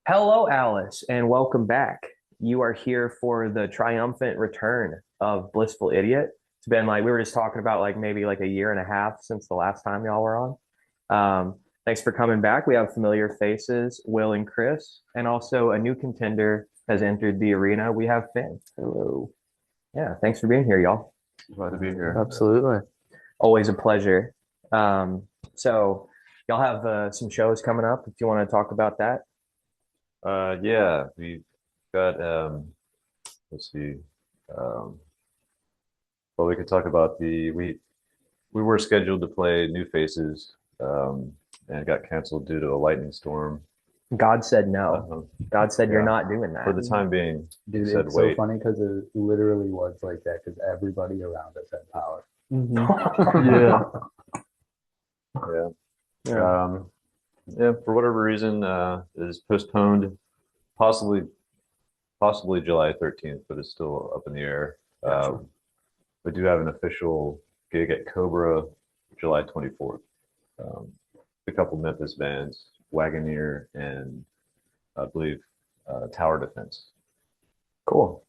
Hello, Alice, and welcome back. You are here for the triumphant return of Blissful Idiot. It's been like we were just talking about like maybe like a year and a half since the last time y'all were on. Thanks for coming back. We have familiar faces, Will and Chris, and also a new contender has entered the arena. We have Finn. Hello. Yeah, thanks for being here, y'all. Glad to be here. Absolutely. Always a pleasure. Um, so y'all have some shows coming up if you want to talk about that. Yeah, we got let's see. Um, well, we could talk about we were scheduled to play New Faces, and got canceled due to a lightning storm. God said no. Uh, God said you're yeah, not doing for that. the time being, he Dude, said it's so wait. funny because it literally was like that because everybody around us had power. Yeah, yeah, Yeah. yeah. For whatever reason, it is postponed, possibly possibly July 13th, but it's still up in the air. Gotcha. We do have an official gig at Cobra July 24th. Um, a couple Memphis bands, Wagoneer and I believe Tower Defense. Cool.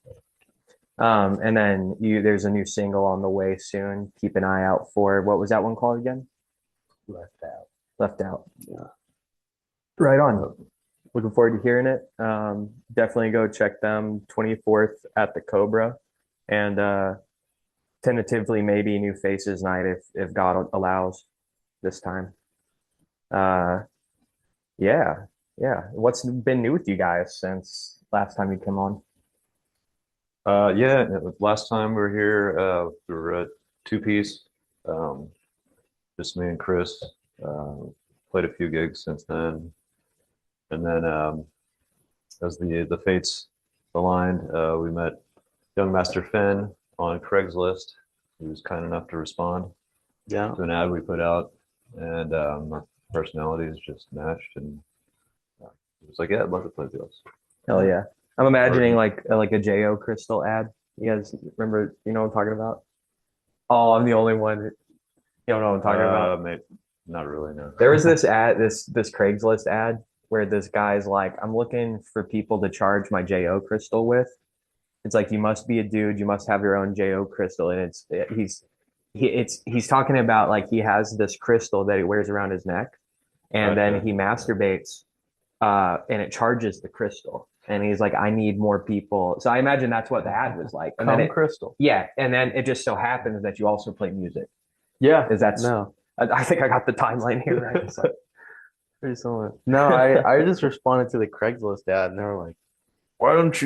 And then there's a new single on the way soon. Keep an eye out for what was that one called again? Left out. Left Out. Yeah. Right on. Looking forward to hearing it. Definitely go check them 24th at the Cobra and tentatively maybe New Faces night if God allows this time. Uh yeah. Yeah. What's been new with you guys since last time you came on? Yeah, last time we were here, we were a two-piece, um, just me and Chris. Uh, Played a few gigs since then, and then as the fates aligned, we met young Master Finn on Craigslist. He was kind enough to respond Yeah. to an ad we put out, and our personalities just matched, and it was like, yeah, I'd love to play with you. Hell yeah. I'm imagining Or, like a JO Crystal ad. You guys remember, you know what I'm talking about? Oh, I'm the only one. You don't know what I'm talking about. Maybe, not really, no. There was this ad, this Craigslist ad where this guy's like, I'm looking for people to charge my JO crystal with. It's like you must be a dude, you must have your own JO crystal. And he's talking about like he has this crystal that he wears around his neck and then Okay. he masturbates and it charges the crystal. And he's like, I need more people. So I imagine that's what the ad was like. And then Come Crystal. yeah, and then it just so happens that you also play music. Yeah. Is that's No. I think I got the timeline here right. So, Pretty similar. No, I just responded to the Craigslist ad and they were like, why don't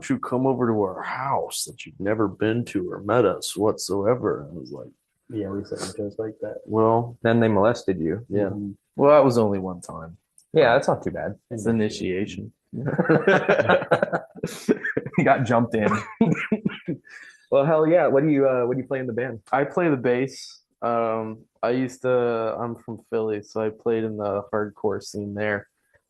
you come over to our house that you've never been to or met us whatsoever? And I was like, yeah, we said just like that. Well, then they molested you. yeah. Well, that was only one time. Yeah, that's not too bad. It's initiation. You got jumped in. Well, hell yeah. What do you play in the band? I play the bass. I'm from Philly, so I played in the hardcore scene there.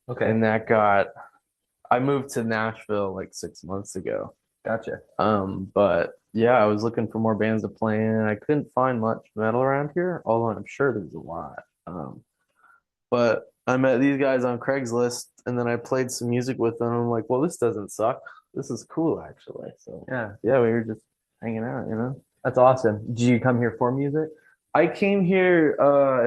Okay. And I moved to Nashville like 6 months ago. Gotcha. But yeah, I was looking for more bands to play in. I couldn't find much metal around here, although I'm sure there's a lot. But I met these guys on Craigslist and then I played some music with them. I'm like, well, this doesn't suck. This is cool actually. So Yeah, we were just hanging out. that's awesome. Did you come here for music? I came here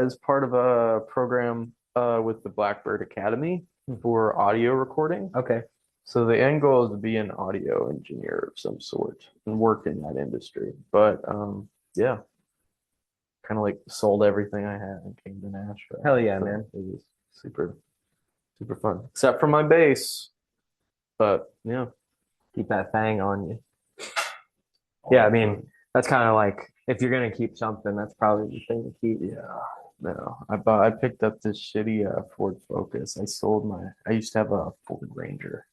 as part of a program with the Blackbird Academy for audio recording. Okay. So the end goal is to be an audio engineer of some sort and work in that industry. But yeah, kind of like sold everything I had and came to Nashville. Hell yeah, So man. it was super, super fun, except for my bass. But yeah, Keep that thing on you. Yeah, I mean, that's kind of like if you're gonna keep something, that's probably the thing to keep. yeah. No, I picked up this shitty Ford Focus. I used to have a Ford Ranger.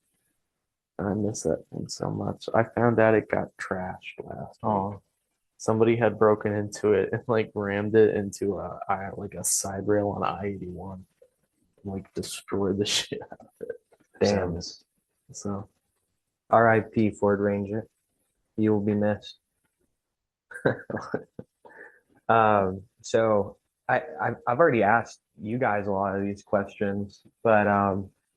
I miss that thing so much. I found out it got trashed last week. Oh, Somebody had broken into it and like rammed it into like a side rail on I-81, and, like destroyed the shit out of it. damn. So R.I.P. Ford Ranger. You will be missed. So I've already asked you guys a lot of these questions, but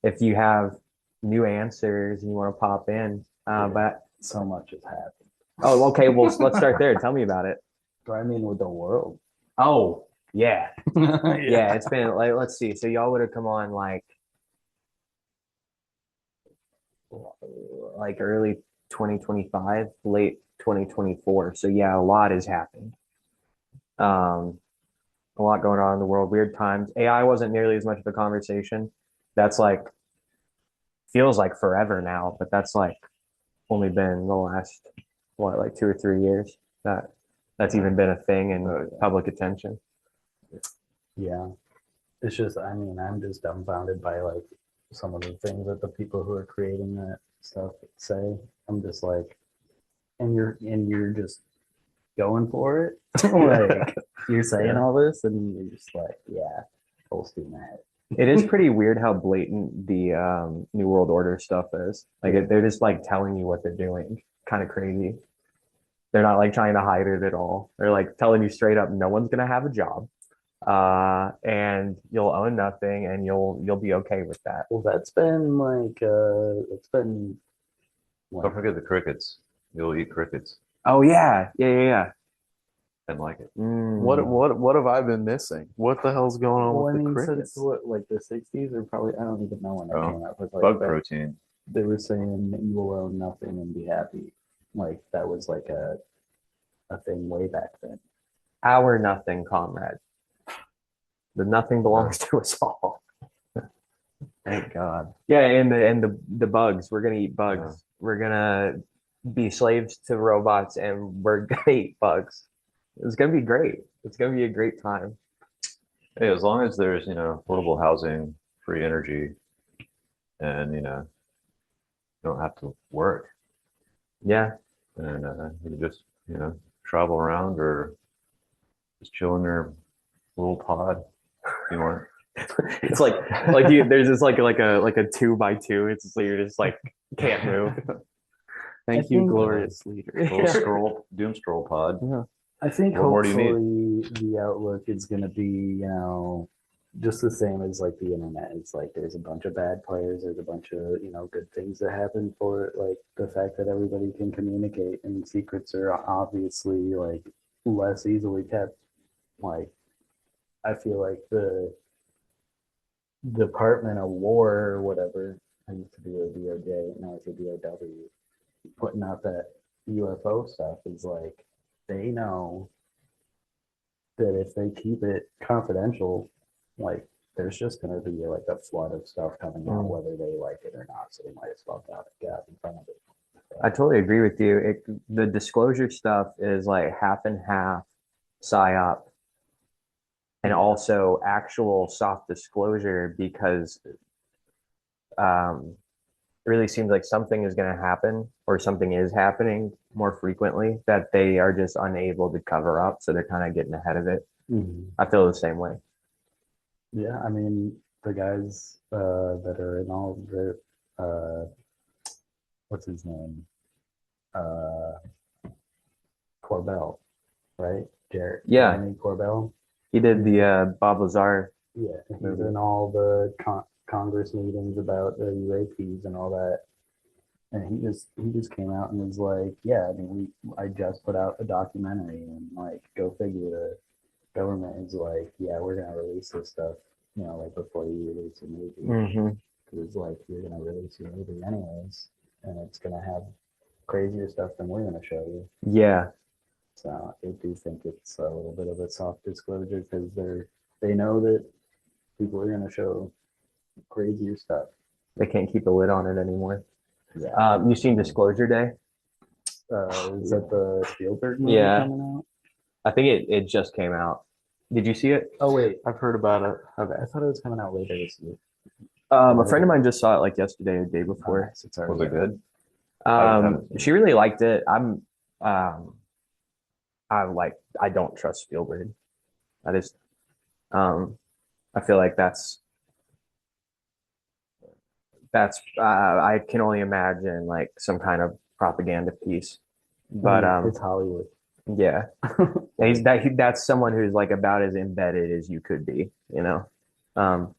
if you have new answers and you want to pop in. But So much has happened. oh, okay. Well, let's start there. Tell me about it. But I mean, with the world. Oh, yeah, Yeah. yeah. It's been like, let's see. So y'all would have come on like early 2025, late 2024. So yeah, a lot has happened. Um, a lot going on in the world. Weird times. AI wasn't nearly as much of a conversation. That's like feels like forever now, but that's like only been the last what, like 2 or 3 years that's even been a thing in public attention. Yeah. It's just, I mean, I'm just dumbfounded by like some of the things that the people who are creating that stuff say. I'm just like, and you're just going for it. Like you're saying Yeah. all this, and you're just like, yeah, full steam ahead. It is pretty weird how blatant the New World Order stuff is. Like they're just like telling you what they're doing. Kind of crazy. They're not like trying to hide it at all. They're like telling you straight up, no one's gonna have a job, and you'll own nothing, and you'll be okay with that. Well, that's been like, it's been Don't like, forget the crickets. You'll eat crickets Oh yeah, yeah. and like it. What have I been missing? What the hell's going on well, I with the mean, crickets? since what, like the 60s, or probably, I don't even know when that Oh, came out with like Bug that. protein. They were saying that you will own nothing and be happy. Like that was like a thing way back then. Our nothing, comrade. The nothing belongs to us all. Thank God. Yeah, and the bugs. We're gonna eat bugs. Yeah. We're gonna be slaves to robots, and we're gonna eat bugs. It's gonna be great. It's gonna be a great time. Hey, as long as there's, affordable housing, free energy, and, you don't have to work, Yeah, and you just, travel around or just chill in your little pod if you want. it's like there's this like a 2x2. It's just like you're just like can't move. Thank I you, think- glorious leader. Little doom scroll pod. Yeah. I think What more do you hopefully the outlook is going to be, just the same as like the internet. It's like there's a bunch of bad players, there's a bunch of, good things that happen for it. Like the fact that everybody can communicate and secrets are obviously like less easily kept. Like I feel like the Department of War or whatever, I used to be a DOJ, now it's a DOW, putting out that UFO stuff is like they know that if they keep it confidential, like there's just going to be like a flood of stuff coming out, whether they like it or not. So they might as well get out in front of it. I totally agree with you. The disclosure stuff is like half and half psyop, and also actual soft disclosure because it really seems like something is going to happen or something is happening more frequently that they are just unable to cover up. So they're kind of getting ahead of it. I feel the same way. Yeah, I mean the guys that are in all the what's his name, Corbell, right? Yeah. Jeremy Corbell. He did the Bob Lazar. Yeah, he's movie. in all the Congress meetings about the UAPs and all that. And he just came out and was like, yeah, I mean, I just put out a documentary, and like, go figure, the government is like, yeah, we're gonna release this stuff, like before you release a movie, because it's like you're gonna release your movie anyways, and it's gonna have crazier stuff than we're gonna show you. Yeah. So I do think it's a little bit of a soft disclosure because they know that people are gonna show crazier stuff. They can't keep a lid on it anymore. Yeah. You seen Disclosure Day? Is that the Spielberg movie Yeah. coming out? I think it just came out. Did you see it? Oh wait, I've heard about it. Okay. I thought it was coming out later this year. A friend of mine just saw it like yesterday or the day before. Nice, it's already Was it good? She really liked it. I don't trust Spielberg. I just I feel like that's I can only imagine like some kind of propaganda piece. But it's Hollywood. yeah. That's someone who's like about as embedded as you could be, you know.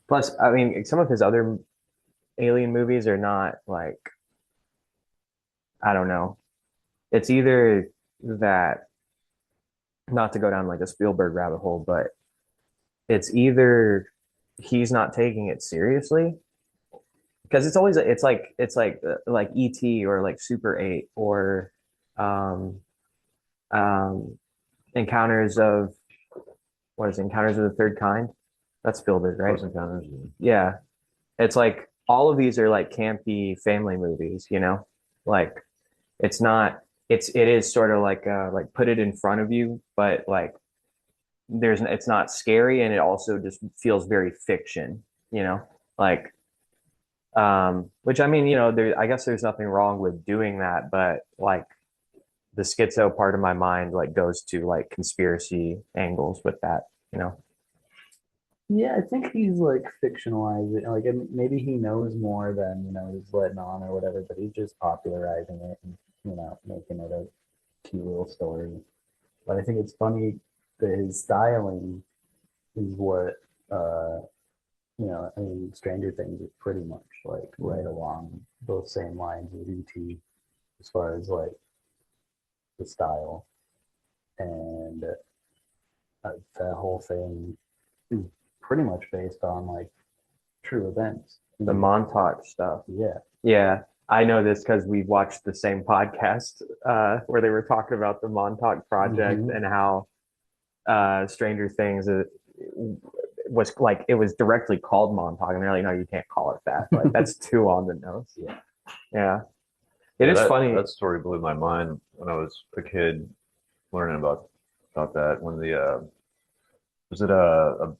Plus, I mean, some of his other alien movies are not like, I don't know. It's either that, not to go down like a Spielberg rabbit hole, but it's either he's not taking it seriously because it's always like ET or like Super 8 or um um Encounters of what is it, Encounters of the Third Kind? That's Spielberg, right? Close Encounters. Yeah. It's like all of these are like campy family movies, you know? Like it's not it is sort of like put it in front of you, but like it's not scary and it also just feels very fiction, you know? Like which I mean, you know, I guess there's nothing wrong with doing that, but like the schizo part of my mind like goes to like conspiracy angles with that, you know? Yeah, I think he's like fictionalizing. Like maybe he knows more than he's letting on or whatever, but he's just popularizing it and making it a cute little story. But I think it's funny that his styling is what I mean, Stranger Things is pretty much like right along those same lines with ET as far as like the style and that whole thing is pretty much based on like true events. The Montauk stuff. Yeah. Yeah. I know this because we watched the same podcast where they were talking about the Montauk Project Mhm. and how Stranger Things was like it was directly called Montauk, and they're like, no, you can't call it that. Like that's too on the nose. Yeah. Yeah. It Yeah, is that funny. that story blew my mind when I was a kid learning about that. When the was it a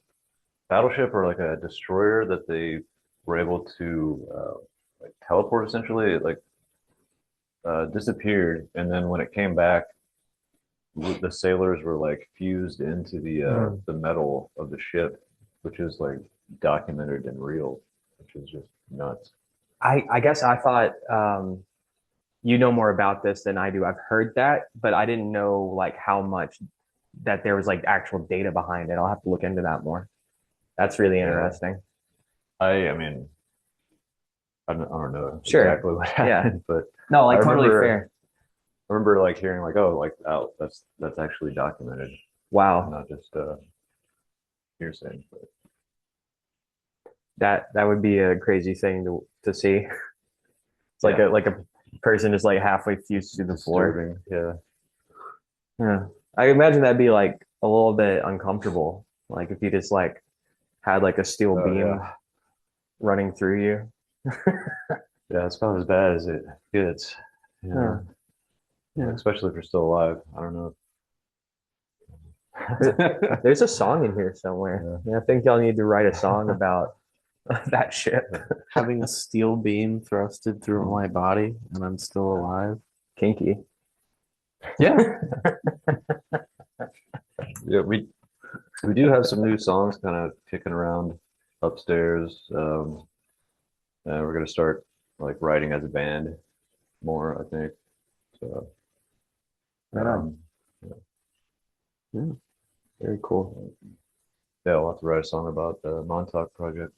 battleship or like a destroyer that they were able to like teleport essentially? It like disappeared, and then when it came back, the sailors were like fused into Mm. the metal of the ship, which is like documented and real, which is just nuts. I guess I thought you know more about this than I do. I've heard that, but I didn't know like how much that there was like actual data behind it. I'll have to look into that more. That's really Yeah, interesting. I mean, I don't know Sure. exactly what Yeah. happened, but No, I like totally remember fair. I remember like hearing like, oh, like, oh, that's actually documented, Wow. not just hearsay. But That would be a crazy thing to see. It's yeah, like a person just like halfway fused to the floor. disturbing. Yeah, Yeah. I imagine that'd be like a little bit uncomfortable. Like if you just like had like a steel oh beam yeah, running through you. yeah. It's about as bad as it gets. You Yeah. know, Yeah. especially if you're still alive. I don't know. There's a song in here somewhere. Yeah. Yeah, I think y'all need to write a song about that ship. Having a steel beam thrusted through my body and I'm still alive. Kinky. Yeah. Yeah, we do have some new songs kind of kicking around upstairs. And we're gonna start like writing as a band more, I think. So Right on. um, Yeah, very cool. yeah, I'll have to write a song about the Montauk project.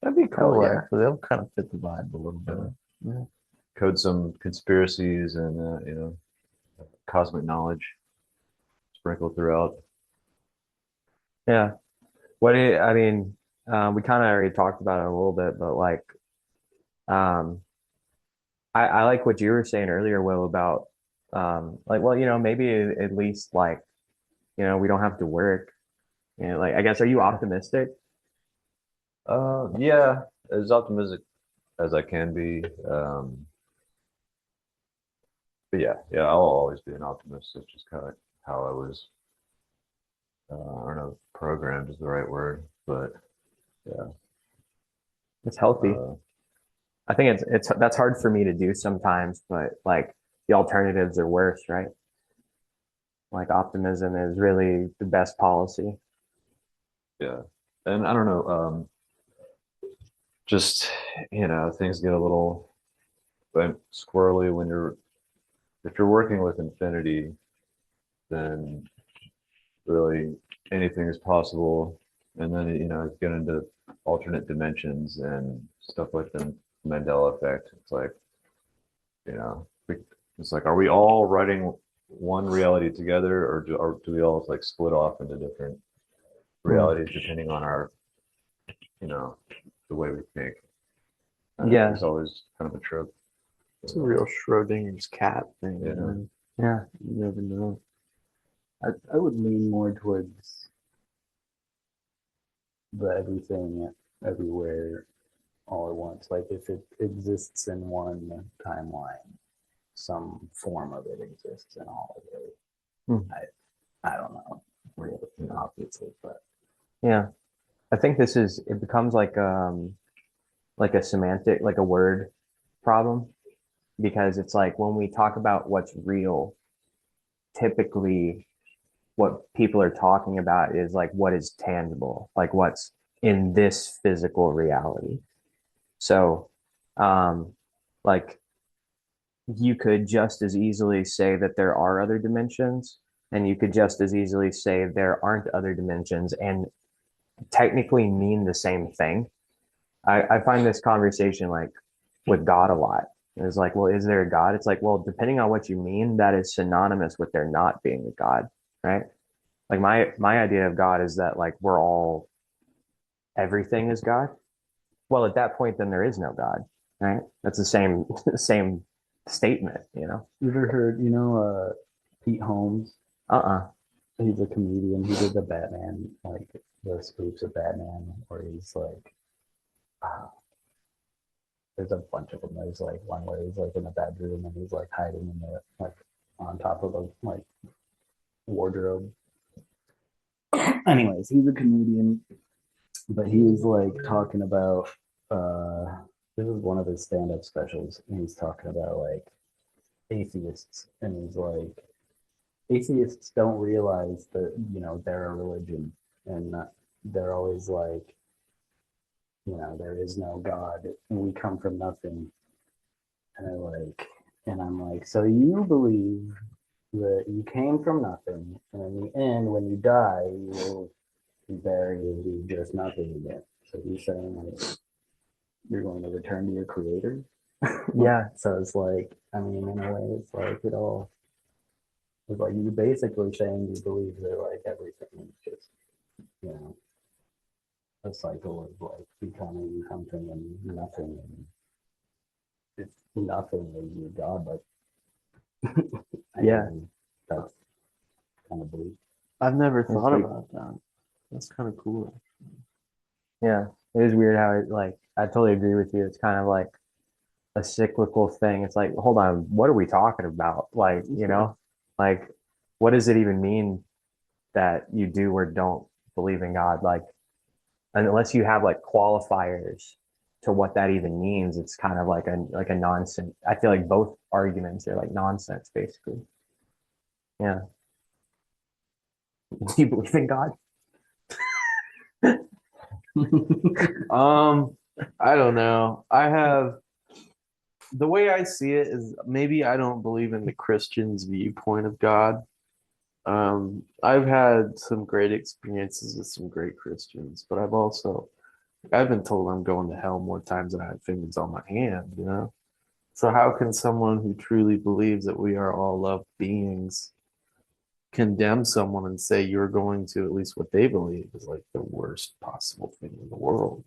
That'd be Hell cool, yeah. actually. That'll kind of fit the vibe a little bit. Yeah. Code some conspiracies and cosmic knowledge sprinkled throughout. Yeah. I mean, we kind of already talked about it a little bit, but like, um, I like what you were saying earlier, Will, about, like, well, you know, maybe at least like, you know, we don't have to work. You know, like, I guess, are you optimistic? Yeah, as optimistic as I can be. But yeah, I'll always be an optimist. It's just kind of how I was. I don't know, if programmed is the right word, but yeah. It's healthy. Uh, I think that's hard for me to do sometimes, but like the alternatives are worse, right? Like optimism is really the best policy. yeah, and I don't know. Just things get a little squirrely when if you're working with infinity, then really anything is possible. And then, get into alternate dimensions and stuff like the Mandela effect. It's like, it's like, are we all writing one reality together, or do we all like split off into different realities depending on our, the way we think? Yeah. There's always kind of a trope. It's a real Schrodinger's cat thing. Yeah. Man. Yeah. You never know. I would lean more towards the everything, everywhere, all at once. Like if it exists in one timeline, some form of it exists in all of it. I don't know, really, obviously, but Yeah. I think it becomes like a semantic, like a word problem, because it's like when we talk about what's real, typically what people are talking about is like what is tangible, like what's in this physical reality. So, like you could just as easily say that there are other dimensions, and you could just as easily say there aren't other dimensions, and technically mean the same thing. I find this conversation like with God a lot. It's like, well, is there a God? It's like, well, depending on what you mean, that is synonymous with there not being a God, right? Like my idea of God is that like we're all everything is God. Well, at that point, then there is no God, right? That's the same same statement, you know. you ever heard, Pete Holmes? Uh-uh. He's a comedian. He did the Batman, like the spoofs of Batman, where he's like, uh, there's a bunch of them. There's like one where he's like in the bedroom and he's like hiding in the like on top of a like wardrobe. Anyways, he's a comedian, but he was like talking about this is one of his stand-up specials, and he's talking about like atheists, and he's like atheists don't realize that they're a religion, and they're always like there is no God and we come from nothing, and I'm like, so you believe that you came from nothing, and in the end when you die you will be buried and be just nothing again. So you're saying like you're going to return to your creator? Yeah. So it's like, I mean, in a way, it's like it's like you're basically saying you believe that like everything is just, you know, a cycle of like becoming something and nothing, and if nothing is your God, but Yeah. that's kind of bleak. I've never thought sweet. about that. That's kind of cool. Yeah. It is weird how it like I totally agree with you. It's kind of like a cyclical thing. It's like, hold on, what are we talking about? Like, like what does it even mean that you do or don't believe in God? Like, unless you have like qualifiers to what that even means, it's kind of like a nonsense. I feel like both arguments are like nonsense, basically. Yeah. Do you believe in God? I don't know. The way I see it is maybe I don't believe in the Christian's viewpoint of God. I've had some great experiences with some great Christians, but I've been told I'm going to hell more times than I have fingers on my hand. So how can someone who truly believes that we are all loved beings condemn someone and say you're going to, at least what they believe is like the worst possible thing in the world,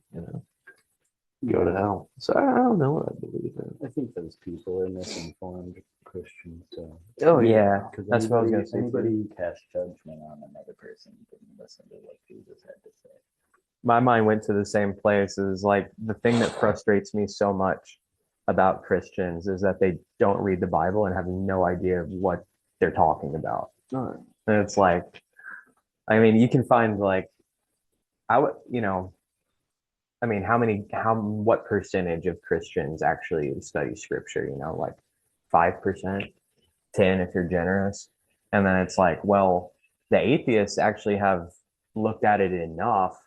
go to hell. So I don't know what I believe in. I think those people are misinformed Christians. So Oh yeah, because that's what I was gonna say. anybody who casts judgment on another person didn't listen to what Jesus had to say. My mind went to the same place. Is like the thing that frustrates me so much about Christians is that they don't read the Bible and have no idea what they're talking about. All And it's like, I mean, you can find like, I would, I mean, what percentage of Christians actually study scripture? Like 5%, 10 if you're generous. And then it's like, well, the atheists actually have looked at it enough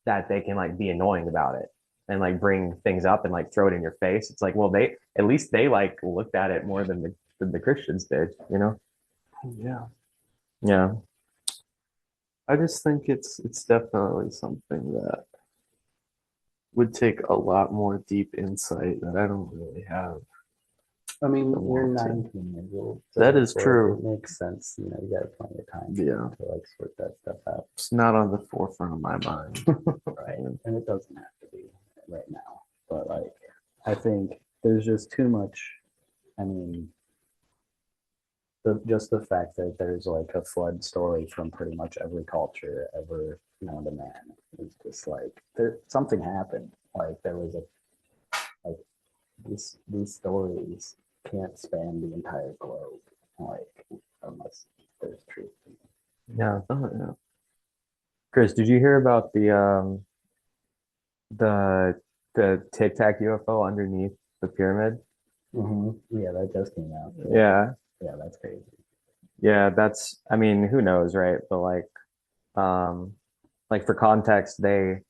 that they can like be annoying about it and like bring things up and like throw it in your face. It's like, well, at least they like looked at it more than the Christians did. Yeah. Yeah. I just think it's definitely something that would take a lot more deep insight that I don't really have. I mean, I you're want to. 19 years old, so That is it's like true. it makes sense. You know, you got plenty of time Yeah, to like sort that stuff out, it's not on the forefront of my mind. right? And it doesn't have to be right now, but like, I think there's just too much. I mean, just the fact that there's like a flood story from pretty much every culture ever known to man is just like there something happened. Like there was a like these stories can't span the entire globe, like unless there's truth. Yeah. Oh, yeah. Chris, did you hear about the the Tic Tac UFO underneath the pyramid? Yeah, that just came out. Yeah. Yeah, that's crazy. Yeah, that's I mean, who knows, right? But um like for context, they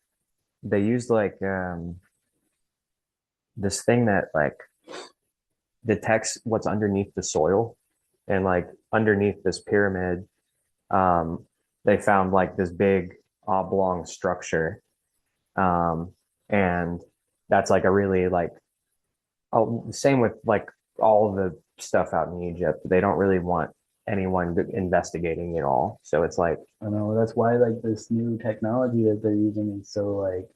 used this thing that like detects what's underneath the soil and like underneath this pyramid, um they found like this big oblong structure. Um and that's like a really like oh, same with like all the stuff out in Egypt. They don't really want anyone investigating it all. So it's like, I know that's why like this new technology that they're using is so like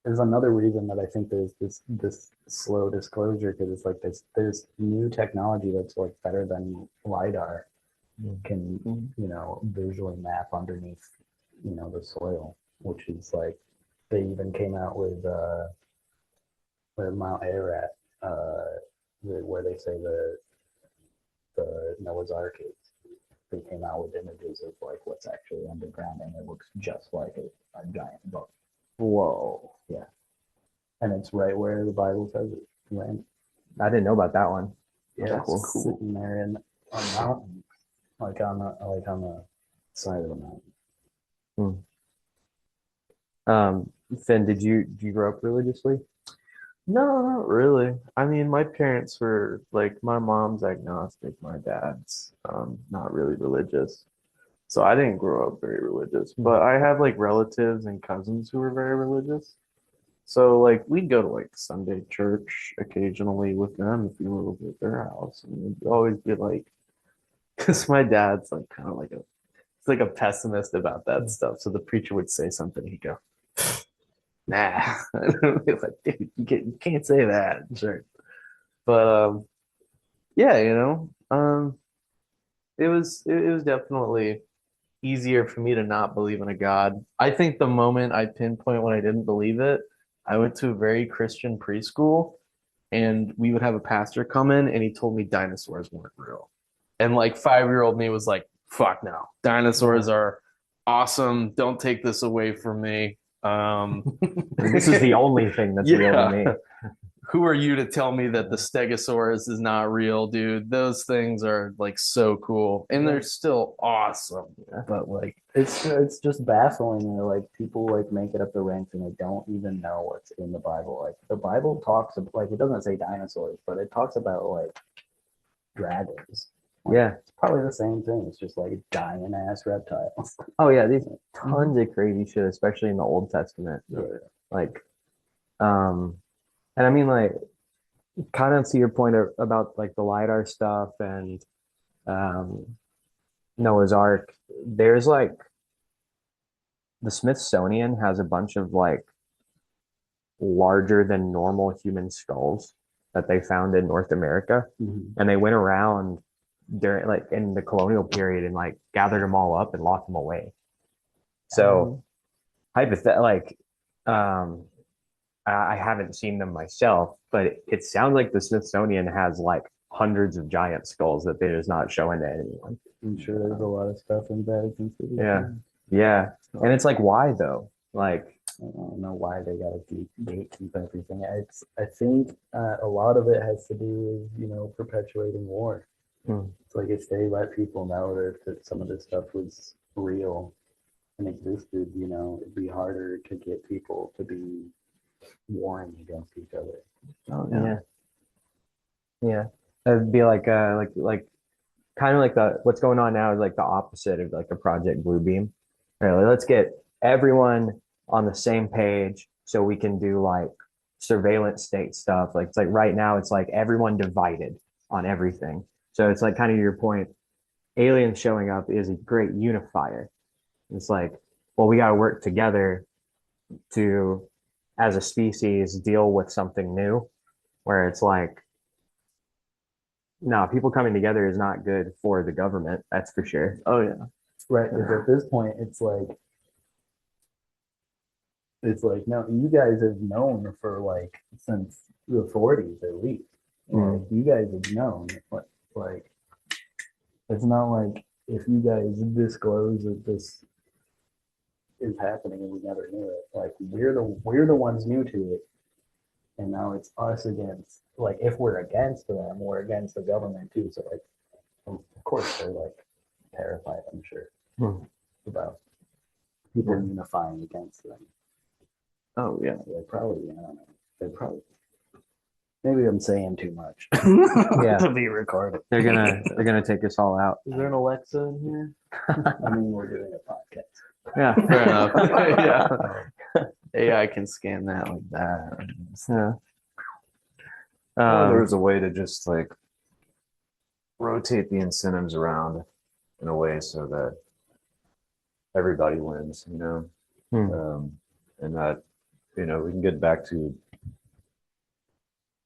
there's another reason that I think there's this slow disclosure because it's like this there's new technology that's like better than lidar can visually map underneath the soil, which is like they even came out with Mount Ararat, where they say the Noah's Ark is. They came out with images of like what's actually underground, and it looks just like a giant boat. whoa, Yeah, and it's right where the Bible says it. Land. I didn't know about that one. Yeah, That's it's cool. sitting there in a mountain, like on the side of the mountain. Hmm. Finn, did you grow up religiously? No, not really. I mean, my parents were like, my mom's agnostic, my dad's not really religious. So I didn't grow up very religious, but I have like relatives and cousins who were very religious. So like we'd go to like Sunday church occasionally with them if we were over at their house, and it'd always be like, because my dad's like kind of like it's like a pessimist about that stuff. So the preacher would say something, he'd go, "Nah," and I'd be like, "Dude, you can't say that." Sure, but yeah, it was definitely easier for me to not believe in a God. I think the moment I pinpoint when I didn't believe it, I went to a very Christian preschool and we would have a pastor come in and he told me dinosaurs weren't real. And like 5-year-old me was like, fuck no. Dinosaurs are awesome. Don't take this away from me. This is the only thing that's real to me. Yeah. Who are you to tell me that the Stegosaurus is not real, dude? Those things are like so cool and they're still awesome. But like, It's just baffling that like people like make it up the ranks and they don't even know what's in the Bible. Like the Bible talks about like it doesn't say dinosaurs, but it talks about like dragons. Like, Yeah. it's probably the same thing. It's just like giant ass reptiles. Oh yeah, these tons of crazy shit, especially in the Old Testament. Yeah. Like, and I mean like kind of to your point about like the LiDAR stuff and um Noah's Ark, there's like the Smithsonian has a bunch of like larger than normal human skulls that they found in North America. And they went around during like in the colonial period and like gathered them all up and locked them away. So hypothet like um I haven't seen them myself, but it sounds like the Smithsonian has like hundreds of giant skulls that they're just not showing to anyone. I'm sure there's a lot of stuff in Vatican City. Yeah. Yeah. And it's like, why though? Like, I don't know why they got to gatekeep everything. I think a lot of it has to do with perpetuating war. It's like if they let people know that some of this stuff was real and existed, it'd be harder to get people to be warring against each other. oh yeah. Yeah. It'd be like kind of like what's going on now is like the opposite of like the Project Bluebeam. Right, like, let's get everyone on the same page so we can do like surveillance state stuff. Like it's like right now it's like everyone divided on everything. So it's like kind of your point, aliens showing up is a great unifier. It's like, well, we got to work together to, as a species, deal with something new. Where it's like, no, people coming together is not good for the government. That's for sure. Oh yeah. Right. Because at this point, it's like, no, you guys have known for like since the 40s at least. Like, you guys have known, like, it's not like if you guys disclose that this is happening and we never knew it. Like, we're the ones new to it, and now it's us against. Like, if we're against them, we're against the government too. So like, of course they're like terrified. I'm sure about people unifying against them. Oh yeah. They probably, I don't know. They probably. Maybe I'm saying too much. Yeah. To be recorded. They're gonna take us all out. Is there an Alexa in here? I mean, we're doing a podcast. Yeah, Fair enough. Yeah. AI can scan that like that. yeah. There's a way to just like rotate the incentives around in a way so that everybody wins, you know, and that, you know, we can get back to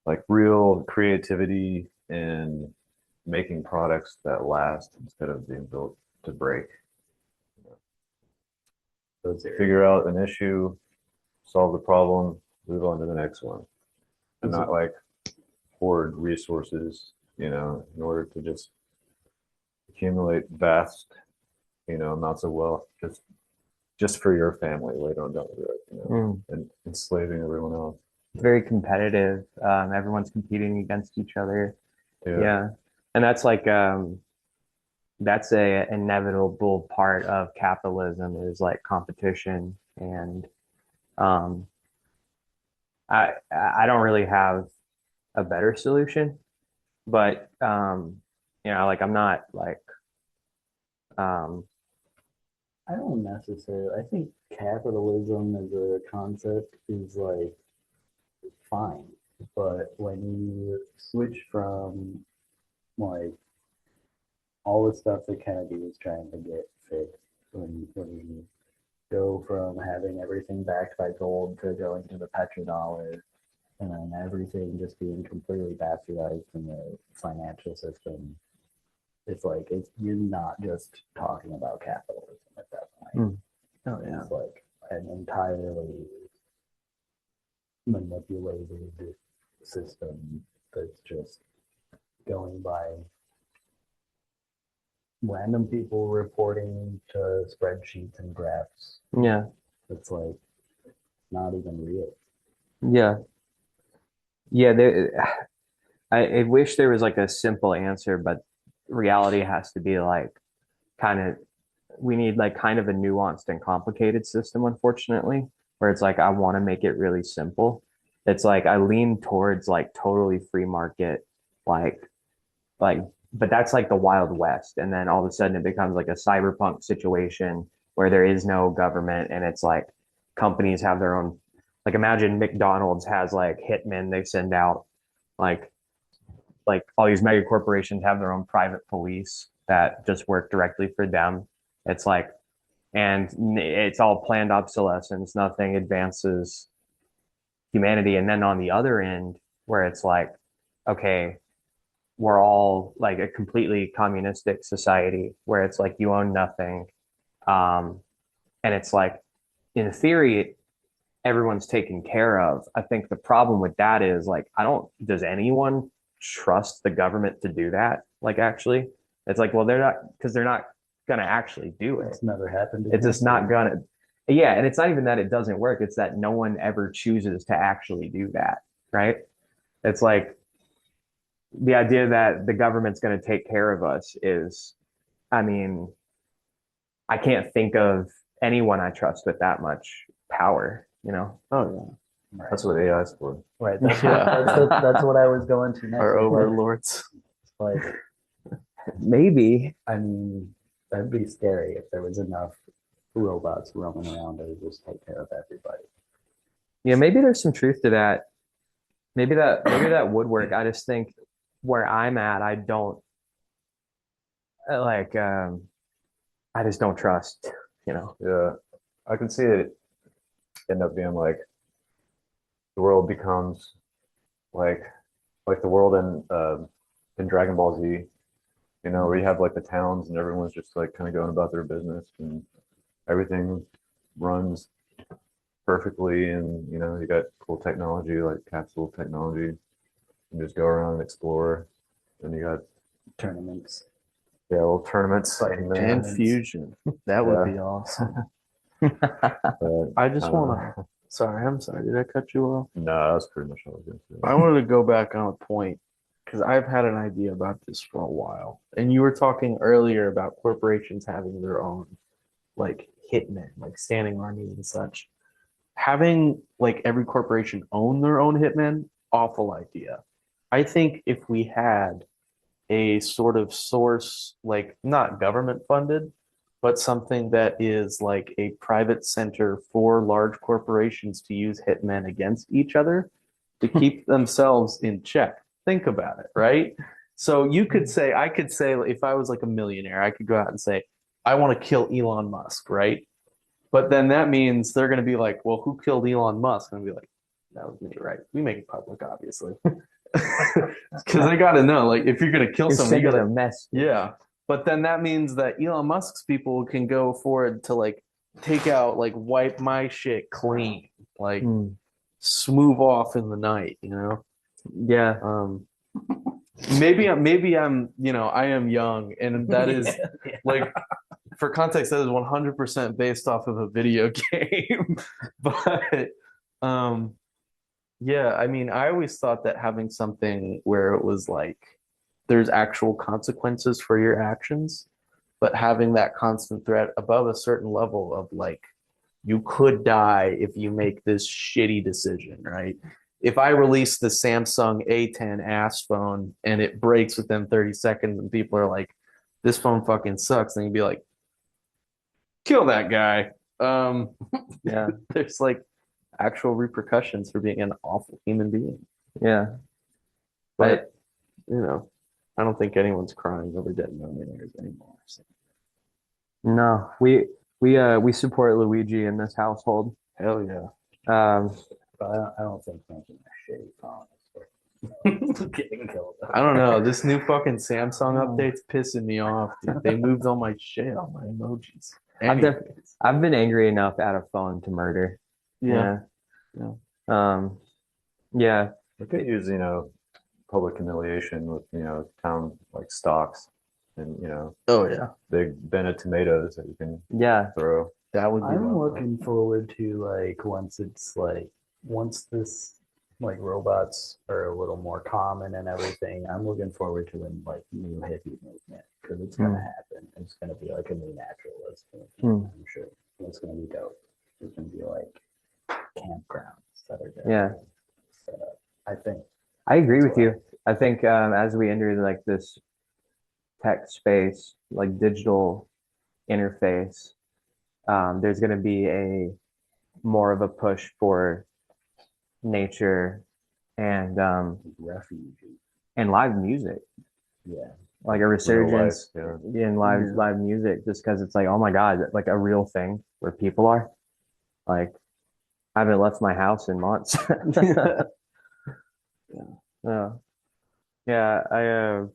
like real creativity and making products that last instead of being built to break. Figure out an issue, solve the problem, move on to the next one, and not like hoard resources, you know, in order to accumulate vast, you know, amounts of wealth just for your family later on down the road, you know, and enslaving everyone else. Very competitive. Everyone's competing against each other. Yeah. And that's like that's a inevitable part of capitalism is like competition. And I don't really have a better solution, but you know, like I'm not like I don't necessarily. I think capitalism as a concept is like fine, but when you switch from like all the stuff that Kennedy was trying to get fixed, when you go from having everything backed by gold to going to the petrodollar, and then everything just being completely bastardized in the financial system, it's like you're not just talking about capitalism at that point. Oh yeah. It's like an entirely manipulated system that's just going by random people reporting to spreadsheets and graphs. yeah. It's like not even real. Yeah. Yeah, I wish there was like a simple answer, but reality has to be like kind of we need like kind of a nuanced and complicated system, unfortunately, where it's like I want to make it really simple. It's like I lean towards like totally free market, like like but that's like the Wild West. And then all of a sudden it becomes like a cyberpunk situation where there is no government and it's like companies have their own, like imagine McDonald's has like hitmen they send out, like all these mega corporations have their own private police that just work directly for them. It's like, and it's all planned obsolescence, nothing advances humanity. And then on the other end, where it's like, okay, we're all like a completely communistic society where it's like you own nothing. And it's like, in theory, everyone's taken care of. I think the problem with that is like, does anyone trust the government to do that? Like, actually, it's like, well, because they're not going to actually do it. It's never happened. It's just not going to. Yeah. And it's not even that it doesn't work. It's that no one ever chooses to actually do that. Right. It's like the idea that the government's going to take care of us is, I mean, I can't think of anyone I trust with that much power, you know? Oh yeah. Right. That's what AI is for. Right. That's what I was going to next. Our overlords. Like maybe. I mean, that'd be scary if there was enough robots roaming around to just take care of everybody. Yeah, maybe there's some truth to that. Maybe that would work. I just think where I'm at, I don't like I just don't trust, you know. Yeah, I can see it end up being like the world becomes like the world in Dragon Ball Z, you know, where you have like the towns and everyone's just like kind of going about their business and everything runs perfectly, and you know you got cool technology like capsule technology. You just go around and explore, and you got Tournaments. yeah little tournaments Fighting and And tournaments. fusion. That would Yeah. be awesome. but, I just uh, want to. Sorry, I'm sorry. Did I cut you off? no, that's pretty much all I was gonna say. I wanted to go back on a point because I've had an idea about this for a while. And you were talking earlier about corporations having their own like hitmen, like standing armies and such. Having like every corporation own their own hitmen, awful idea. I think if we had a sort of source, like not government funded, but something that is like a private center for large corporations to use hitmen against each other to keep themselves in check. Think about it, right? So you could say, I could say, if I was like a millionaire, I could go out and say, I want to kill Elon Musk, right? But then that means they're going to be like, well, who killed Elon Musk? And I'll be like, that was me, right? We make it public, obviously. Because I got to know, like, if you're going to kill You're someone, you sending got a to, mess. yeah. But then that means that Elon Musk's people can go forward to like take out, like, wipe my shit clean, like, Hmm. smooth off in the night, you know? Yeah. Maybe I'm, you know, I am young, and that is like, for context, that is 100% based off of a video game. But um yeah, I mean, I always thought that having something where it was like there's actual consequences for your actions, but having that constant threat above a certain level of like you could die if you make this shitty decision, right? If I release the Samsung A10 ass phone and it breaks within 30 seconds and people are like, this phone fucking sucks, then you'd be like, kill that guy. Um, Yeah. there's like actual repercussions for being an awful human being. Yeah. But you know, I don't think anyone's crying over dead millionaires anymore. So. No, we support Luigi in this household. Hell yeah. But I don't think making a shitty phone is worth getting killed. I don't know. This new fucking Samsung update's pissing me off, dude. They moved all my shit, all my emojis. I've been angry enough at a phone to murder. Yeah. Yeah. Yeah. We could use, you know, public humiliation with, you know, town like stocks and, you know, Oh yeah. big bin of tomatoes that you can Yeah. throw. That would be I'm well. looking forward to once this like robots are a little more common and everything. I'm looking forward to when like new hippie movement because it's gonna happen. It's gonna be like a new naturalist movement, I'm sure. It's gonna be dope. There's gonna be like campgrounds that are gonna Yeah. be set up. I think. I agree with That's you. I think as we enter like this tech space, like digital interface, there's going to be a more of a push for nature and Refuge. and live music, Yeah. like a Real life, resurgence yeah. in live music, just because it's like, oh my God, like a real thing where people are. Like, I haven't left my house in months. Yeah. Yeah.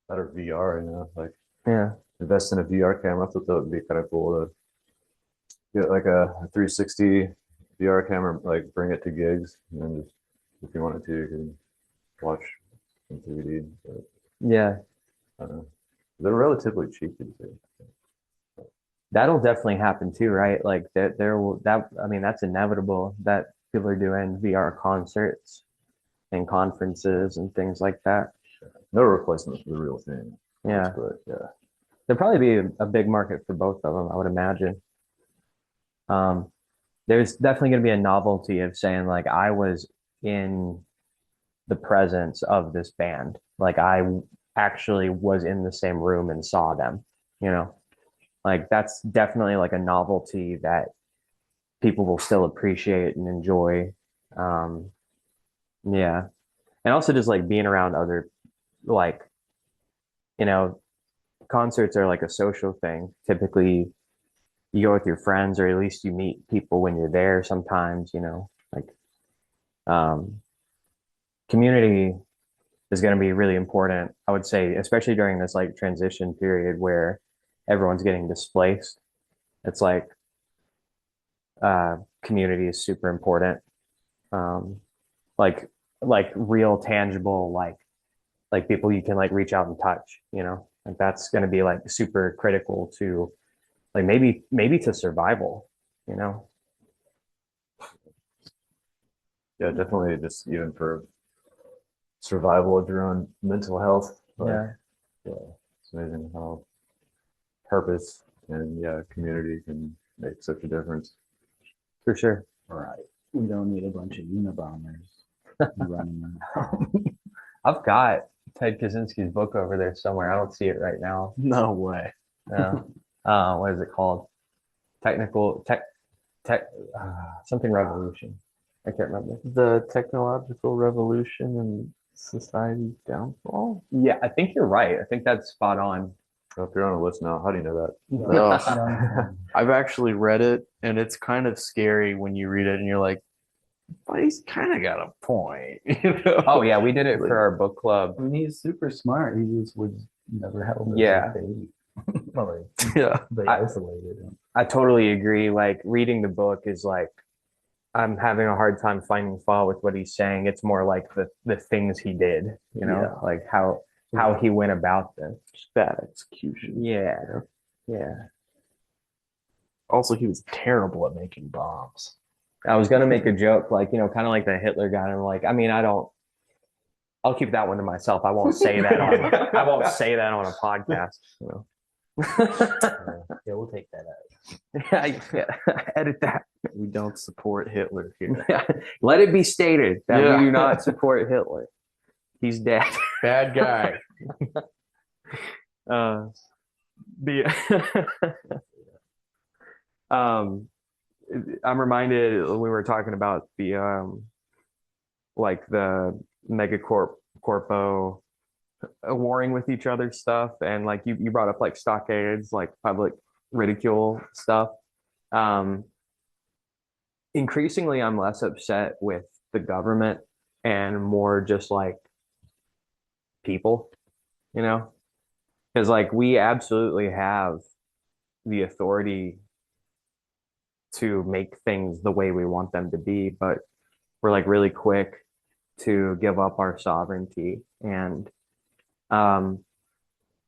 Better VR, you know, like Yeah. invest in a VR camera. I thought that would be kind of cool to get like a 360 VR camera, like bring it to gigs, and then just if you wanted to, you can watch in 3D. But Yeah. I don't know. They're relatively cheap these days. That'll definitely happen too, right? Like there will that I mean that's inevitable that people are doing VR concerts and conferences and things like that. No replacement for the real thing. Yeah. But yeah, There'll probably be a big market for both of them, I would imagine. Um, there's definitely going to be a novelty of saying like I was in the presence of this band. Like actually was in the same room and saw them, you know? Like that's definitely like a novelty that people will still appreciate and enjoy. Um, yeah. And also just like being around other like, you know, concerts are like a social thing. Typically you go with your friends or at least you meet people when you're there sometimes, you know, like um community is going to be really important, I would say, especially during this like transition period where everyone's getting displaced. It's like community is super important. Um, like real tangible like people you can like reach out and touch, you know, like that's going to be like super critical to like maybe to survival, you know. Yeah, definitely just even for survival of your own mental health. Like, Yeah, yeah, it's amazing how purpose and yeah, community can make such a difference. for sure. Right. We don't need a bunch of Unabombers running around. I've got Ted Kaczynski's book over there somewhere. I don't see it right now. No way. What is it called? Technical tech something revolution. I can't remember. The technological revolution and society's downfall. Yeah, I think you're right. I think that's spot on. So if you're on a list now, how do you know that? No. I've actually read it, and it's kind of scary when you read it and you're like, but he's kind of got a point. You know? Oh yeah, we did it for our book club. I mean, he's super smart. He just was never held as Yeah. a baby. Well, Yeah. they isolated him. I totally agree. Like reading the book is like I'm having a hard time finding fault with what he's saying. It's more like the things he did, you know, Yeah. like how he went about this. Bad execution. Yeah. Yeah. Also, he was terrible at making bombs. I was gonna make a joke, like, you know, kind of like the Hitler guy. And I'm like, I mean, I'll keep that one to myself. I won't say that on I won't say that on a podcast, you know. Yeah, we'll take that out. Edit that. We don't support Hitler here. Yeah. Let it be stated that Yeah. we do not support Hitler. He's dead. Bad guy. The I'm reminded when we were talking about the like the corpo warring with each other stuff, and like you brought up like stockades, like public ridicule stuff. Increasingly I'm less upset with the government and more just like people, you know, because like we absolutely have the authority to make things the way we want them to be, but we're like really quick to give up our sovereignty. And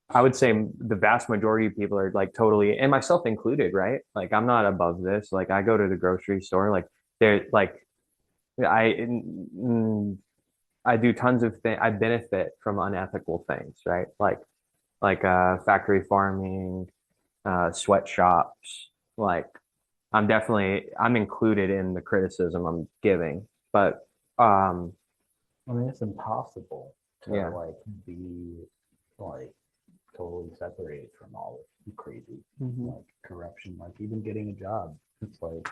I would say the vast majority of people are like totally, and myself included, right? Like I'm not above this. Like I go to the grocery store, like they're like I do tons of things. I benefit from unethical things, right? Like factory farming, sweatshops. Like I'm included in the criticism I'm giving, but um, I mean, it's impossible to Yeah. like be like totally separated from all the crazy like corruption. Like even getting a job, it's like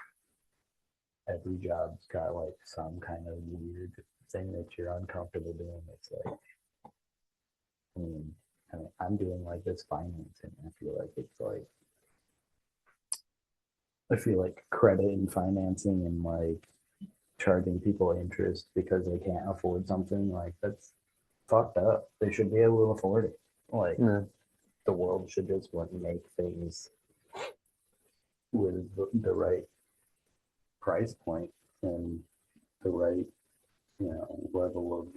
every job's got like some kind of weird thing that you're uncomfortable doing. It's like, I mean, I'm doing like this financing. I feel like credit and financing and like charging people interest because they can't afford something, like that's fucked up. They should be able to afford it. Like Yeah. the world should just like make things with the right price point and the right, level of,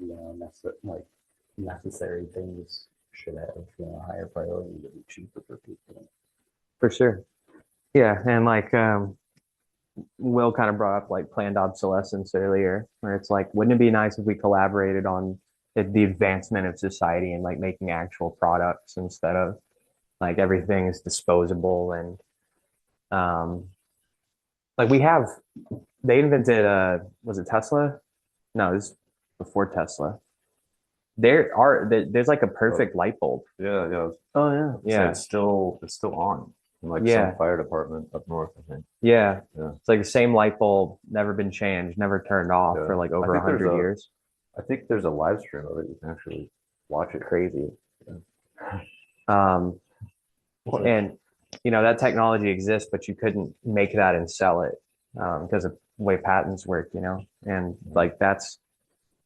necessary things should have, higher priority to be cheaper for people. For sure. Yeah, and like Will kind of brought up like planned obsolescence earlier, where it's like, wouldn't it be nice if we collaborated on the advancement of society and like making actual products instead of like everything is disposable and like they invented was it Tesla? No, it was before Tesla. there's like a perfect light bulb. Yeah, yeah. Oh yeah. Yeah. It's still on in like Yeah. some fire department up north, I think. Yeah. Yeah. It's like the same light bulb, never been changed, never turned off Yeah. for like I over think there's 100 years. I think there's a live stream of it. You can actually watch it. Crazy. Um, and that technology exists, but you couldn't make that and sell it because of the way patents work, and like that's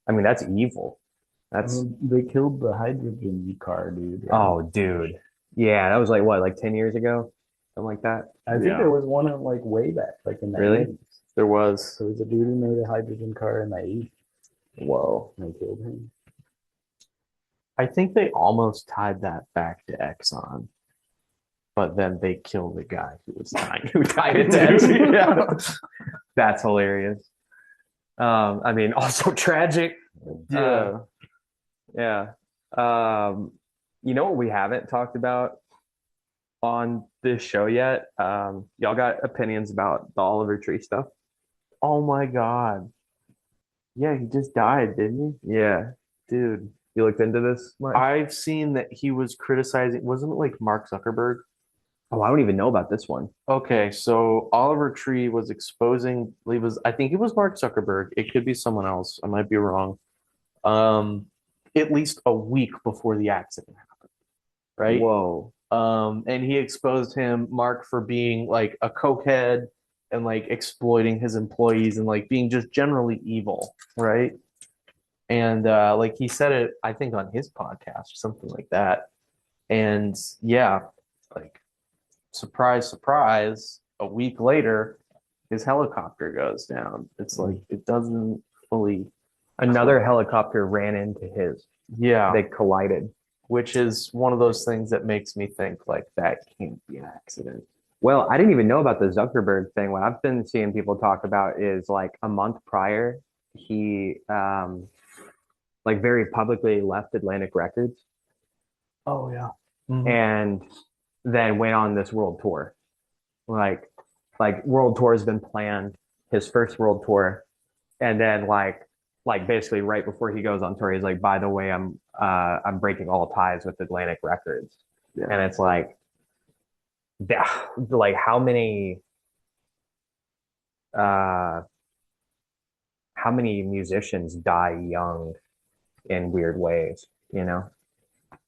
evil. That's They killed the hydrogen car, dude. Right? oh, dude, yeah, that was like what, like 10 years ago, something like that. I think there was one like way back, like in the Really? 80s. There was. So it was a dude who made a hydrogen car in the 80s. Whoa. And they killed him. I think they almost tied that back to Exxon, but then they killed the guy who was tying Who tied it to Exxon? Yeah. That's hilarious. I mean, also tragic. Yeah. Yeah. You know what we haven't talked about on this show yet? Y'all got opinions about the Oliver Tree stuff? Oh my God. Yeah, he just died, didn't Yeah. Dude, You looked into this much? I've seen that he was criticizing, wasn't it like Mark Zuckerberg? I don't even know about this one. Okay, so Oliver Tree was exposing, I think it was Mark Zuckerberg. It could be someone else. I might be wrong. At least a week before the accident happened, right? Whoa. And he exposed Mark, for being like a cokehead and like exploiting his employees and like being just generally evil, right? And like he said it, I think on his podcast or something like that. And yeah, like surprise, surprise, a week later, his helicopter goes down. It's like it doesn't fully. Another helicopter ran into his. Yeah, They collided. which is one of those things that makes me think like that can't be an accident. Well, I didn't even know about the Zuckerberg thing. What I've been seeing people talk about is like a month prior, he like very publicly left Atlantic Records Oh, yeah. and then went on this world tour. Like world tour has been planned, his first world tour, and then like basically right before he goes on tour, he's like, by the way, I'm breaking all ties with Atlantic Records. Yeah. And it's like how many musicians die young in weird ways, Yeah.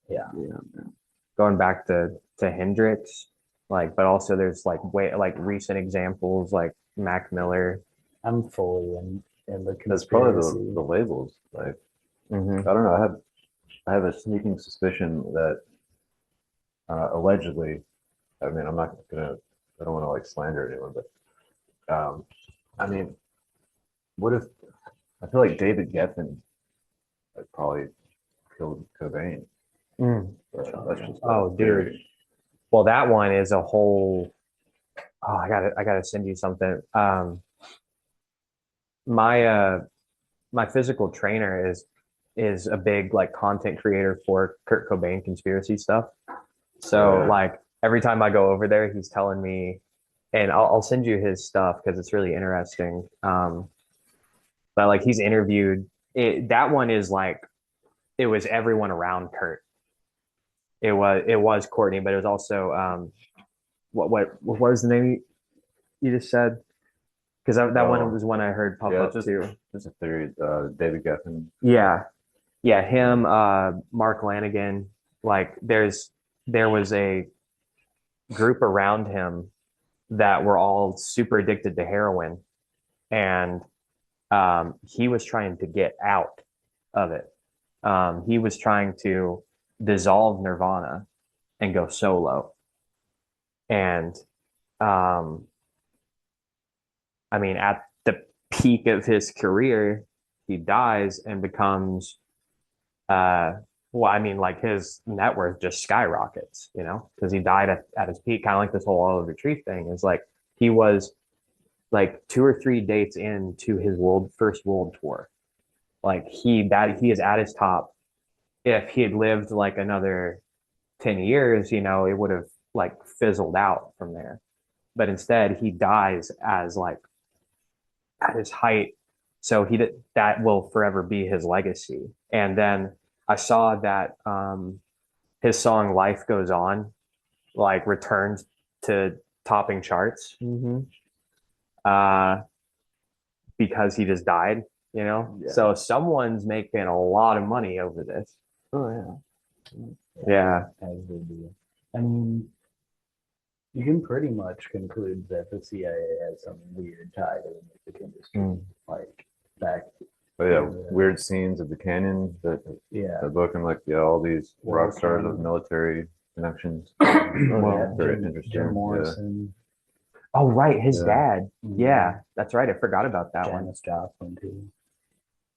Yeah. going back to Hendrix, like, but also there's like recent examples like Mac Miller. I'm fully in the That's probably conspiracy. the labels. Like Mm-hmm. I don't know. I have a sneaking suspicion that allegedly. I mean, I'm not gonna. I don't want to like slander anyone, but I mean, what if I feel like David Geffen like, probably killed Cobain? But that's just Oh, dude. theory. Well, that one is a whole. Oh, I gotta send you something. My physical trainer is a big like content creator for Kurt Cobain conspiracy stuff. So Yeah. like every time I go over there, he's telling me, and I'll send you his stuff because it's really interesting. But like he's interviewed that one is like it was everyone around Kurt. It was Courtney, but it was also what was the name you just said? Because that one was one I heard pop up too. Just a theory. David Geffen. Yeah, him, Mark Lanigan. Like there was a group around him that were all super addicted to heroin, and he was trying to get out of it. He was trying to dissolve Nirvana and go solo. And I mean, at the peak of his career, he dies and becomes well, I mean, like his net worth just skyrockets, because he died at his peak, kind of like this whole Oliver Tree thing is like he was like 2 or 3 dates into his first world tour. Like he is at his top. If he had lived like another 10 years, it would have like fizzled out from there. But instead he dies as like at his height. So that will forever be his legacy. And then I saw that his song "Life Goes On" like returned to topping charts Mm-hmm. uh, because he just died. Yeah. So someone's making a lot of money over this. Oh Yeah. As they do. I mean, you can pretty much conclude that the CIA has some weird tie to the music industry. Mm. Like back, But yeah, weird scenes of the canyon that yeah. the book, and like all these rock stars with military connections. Very interesting. Jim Yeah. Morrison, Oh, right. His Yeah. dad. Yeah, that's right. I forgot about that one. Janis Joplin too.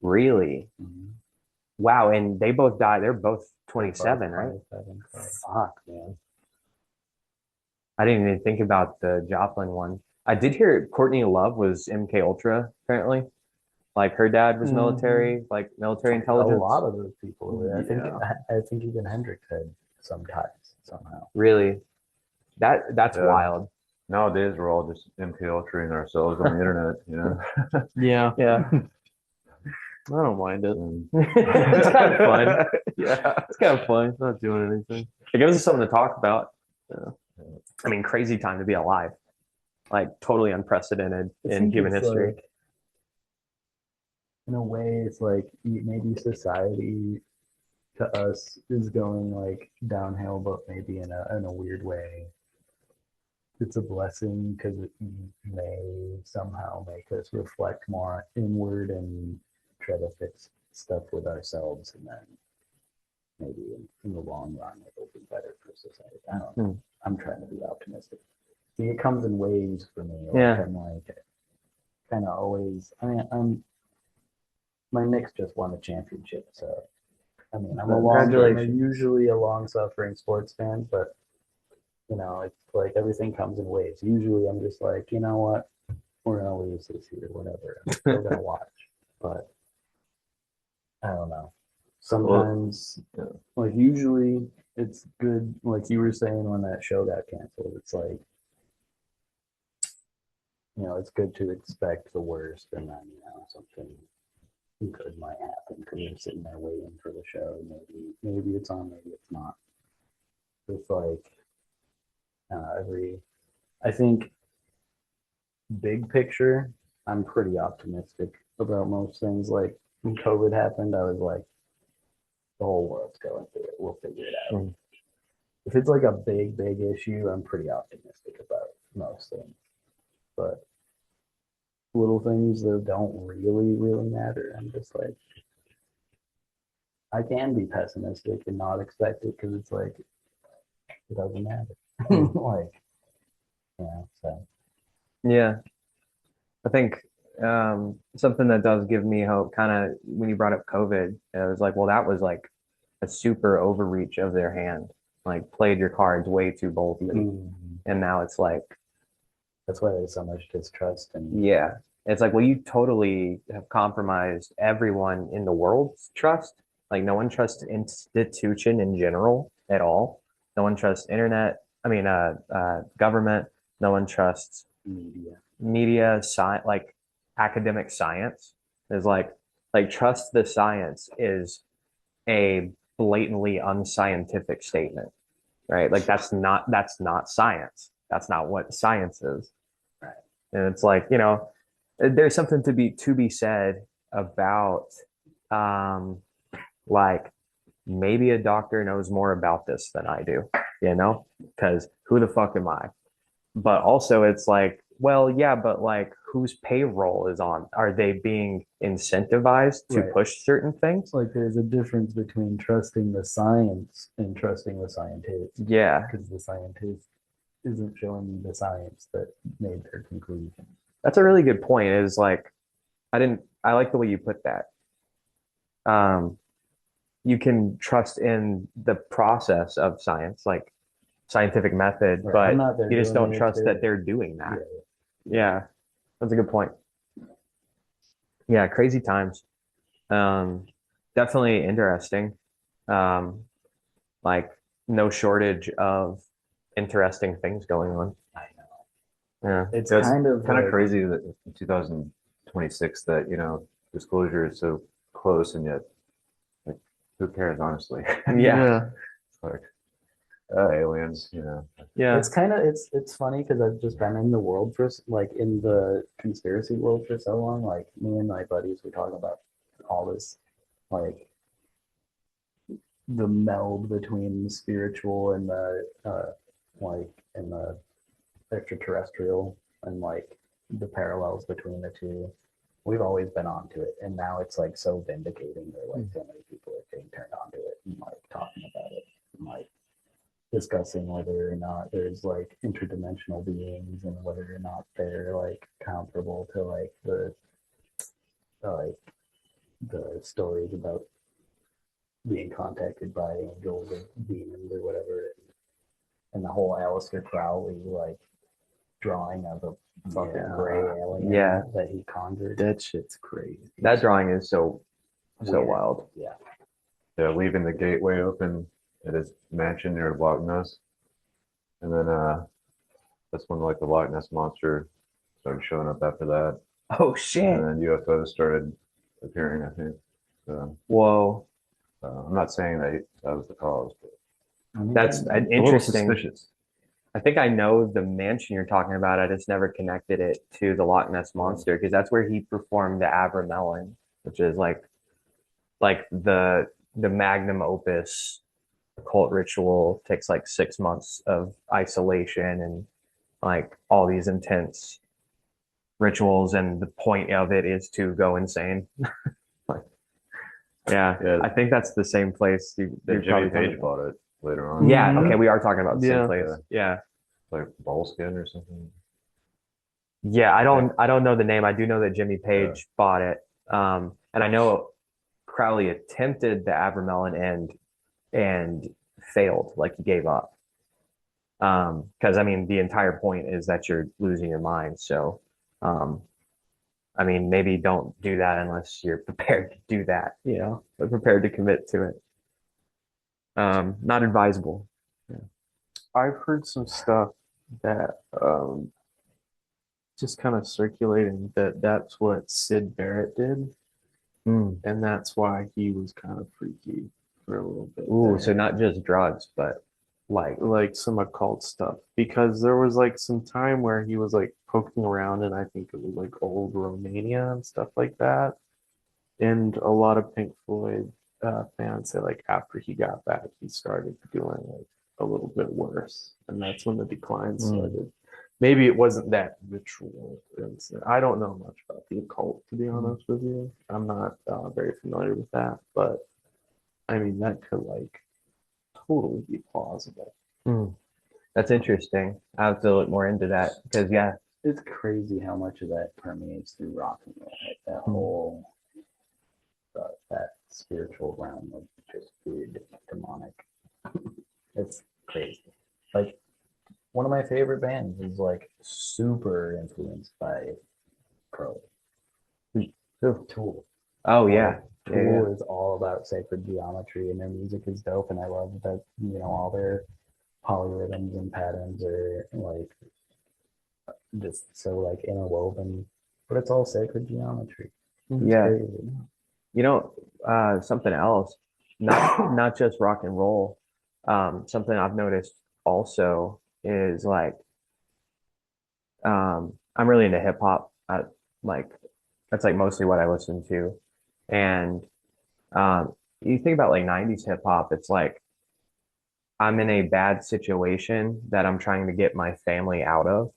Really? Mhm. Wow. And they both died. They're both 27, right? 27, correct. Fuck, man. I didn't even think about the Joplin one. I did hear Courtney Love was MK Ultra, apparently. Like her dad was military, like military A intelligence. lot of those people were. Yeah. I think even Hendrix had some ties somehow. Really? That's Yeah. wild. Nowadays, we're all just MK Ultraing ourselves on the internet. Yeah. Yeah. I don't mind it. And, It's kind of fun. Yeah. It's kind of fun. Not doing anything. It gives us something to talk about. I mean, crazy time to be alive. Like totally unprecedented I in think human it's history. like, in a way, it's like maybe society to us is going like downhill, but maybe in a weird way. It's a blessing because it may somehow make us reflect more inward and try to fix stuff with ourselves, and then maybe in the long run it'll be better for society. I don't know. I'm trying to be optimistic. See, it comes in waves for me. Like, Yeah. I'm like kind of always. I mean, my Knicks just won a championship, so I mean, I'm Congratulations. usually a long-suffering sports fan, but it's like everything comes in waves. Usually, I'm just like, you know what, we're gonna lose this year, whatever. I'm still gonna watch, but I don't know. Sometimes, like usually, it's good. Like you were saying when that show got canceled, it's like, it's good to expect the worst, and then something good might happen because you're sitting there waiting for the show. Maybe it's on, maybe it's not. It's like I think big picture, I'm pretty optimistic about most things. Like when COVID happened, I was like, the whole world's going through it. We'll figure it out. If it's like a big issue, I'm pretty optimistic about most things. But little things that don't really matter, I'm just like, I can be pessimistic and not expect it because it's like, it doesn't matter. Like, so. Yeah. I think something that does give me hope, kind of when you brought up COVID, it was like, well, that was like a super overreach of their hand, like played your cards way too boldly. And now it's like, that's why there's so much distrust. And yeah, it's like, well, you totally have compromised everyone in the world's trust. Like no one trusts institution in general at all. No one trusts internet. I mean, government. No one trusts media, science, like academic science is like trust the science is a blatantly unscientific statement, right? Like that's not science. That's not what science is. Right. And it's like, there's something to be said about like maybe a doctor knows more about this than I do, because who the fuck am I? But also it's like, well, yeah, but like whose payroll is on? Are they being incentivized to push certain things? Like there's a difference between trusting the science and trusting the scientist. Yeah. Because the scientist isn't showing you the science that made their conclusion. That's a really good point. Is like, I like the way you put that. You can trust in the process of science, like scientific method, but you just don't trust that they're doing that. Yeah, that's a good point. Yeah, crazy times. Definitely interesting. Like no shortage of interesting things going on. I know. Yeah, it's kind of crazy that in 2026 that disclosure is so close, and yet like who cares, honestly? Yeah. It's like, aliens, you know. Yeah. It's kind of it's funny because I've just been in the world for like in the conspiracy world for so long. Like me and my buddies were talking about all this, like the meld between the spiritual and the like and the extraterrestrial and like the parallels between the two. We've always been onto it, and now it's like so vindicating that like so many people are getting turned onto it and like talking about it and like discussing whether or not there's like interdimensional beings and whether or not they're like comparable to like the stories about being contacted by angels or demons or whatever, and the whole Aleister Crowley like drawing of a fucking gray alien Yeah. that he conjured. That shit's crazy. That drawing is so Weird. wild. Yeah. Yeah, leaving the gateway open at his mansion near Loch Ness. And then that's when like the Loch Ness monster started showing up after that. Oh shit. And then UFOs started appearing, I think. So Whoa. I'm not saying that was the cause, but That's a little interesting. suspicious. I think I know the mansion you're talking about. I just never connected it to the Loch Ness monster because that's where he performed the Abramelin, which is like the magnum opus occult ritual. Takes like 6 months of isolation and like all these intense rituals, and the point of it is to go insane. Like, yeah, Yeah. I think that's the same place you're Jimmy probably Page talking bought it later about. on. Yeah, Mhm. okay, we are talking about the same Yeah. place. Yeah. Like ball skin or something. Yeah, I don't know the name. I do know that Jimmy Page bought it. And I know Crowley attempted the Abramelin and failed, like he gave up. Because I mean the entire point is that you're losing your mind. So I mean maybe don't do that unless you're prepared to do that, but prepared to commit to it. Not advisable. Yeah. I've heard some stuff that just kind of circulating that that's what Sid Barrett did, Mm. and that's why he was kind of freaky for a little bit. Ooh, there. so not just drugs, but like some occult stuff, because there was like some time where he was like poking around, and I think it was like old Romania and stuff like that. And a lot of Pink Floyd fans say like after he got back, he started doing like a little bit worse, and that's when the decline started. Maybe it wasn't that ritual. I don't know much about the occult, to be honest with you. I'm not very familiar with that, but I mean that could like totally be plausible. That's interesting. I have to look more into that because yeah, It's crazy how much of that permeates through rock and roll. Like that whole that spiritual realm of just weird demonic. It's crazy. Like one of my favorite bands is like super influenced by Crowley. Tool. oh yeah, Tool is all about sacred geometry, and their music is dope. And I love that all their polyrhythms and patterns are like just so like interwoven, but it's all sacred geometry. It's yeah. crazy. Something else, not just rock and roll. Something I've noticed also is like I'm really into hip hop. Like that's like mostly what I listen to, and you think about like 90s hip hop, it's like I'm in a bad situation that I'm trying to get my family out of,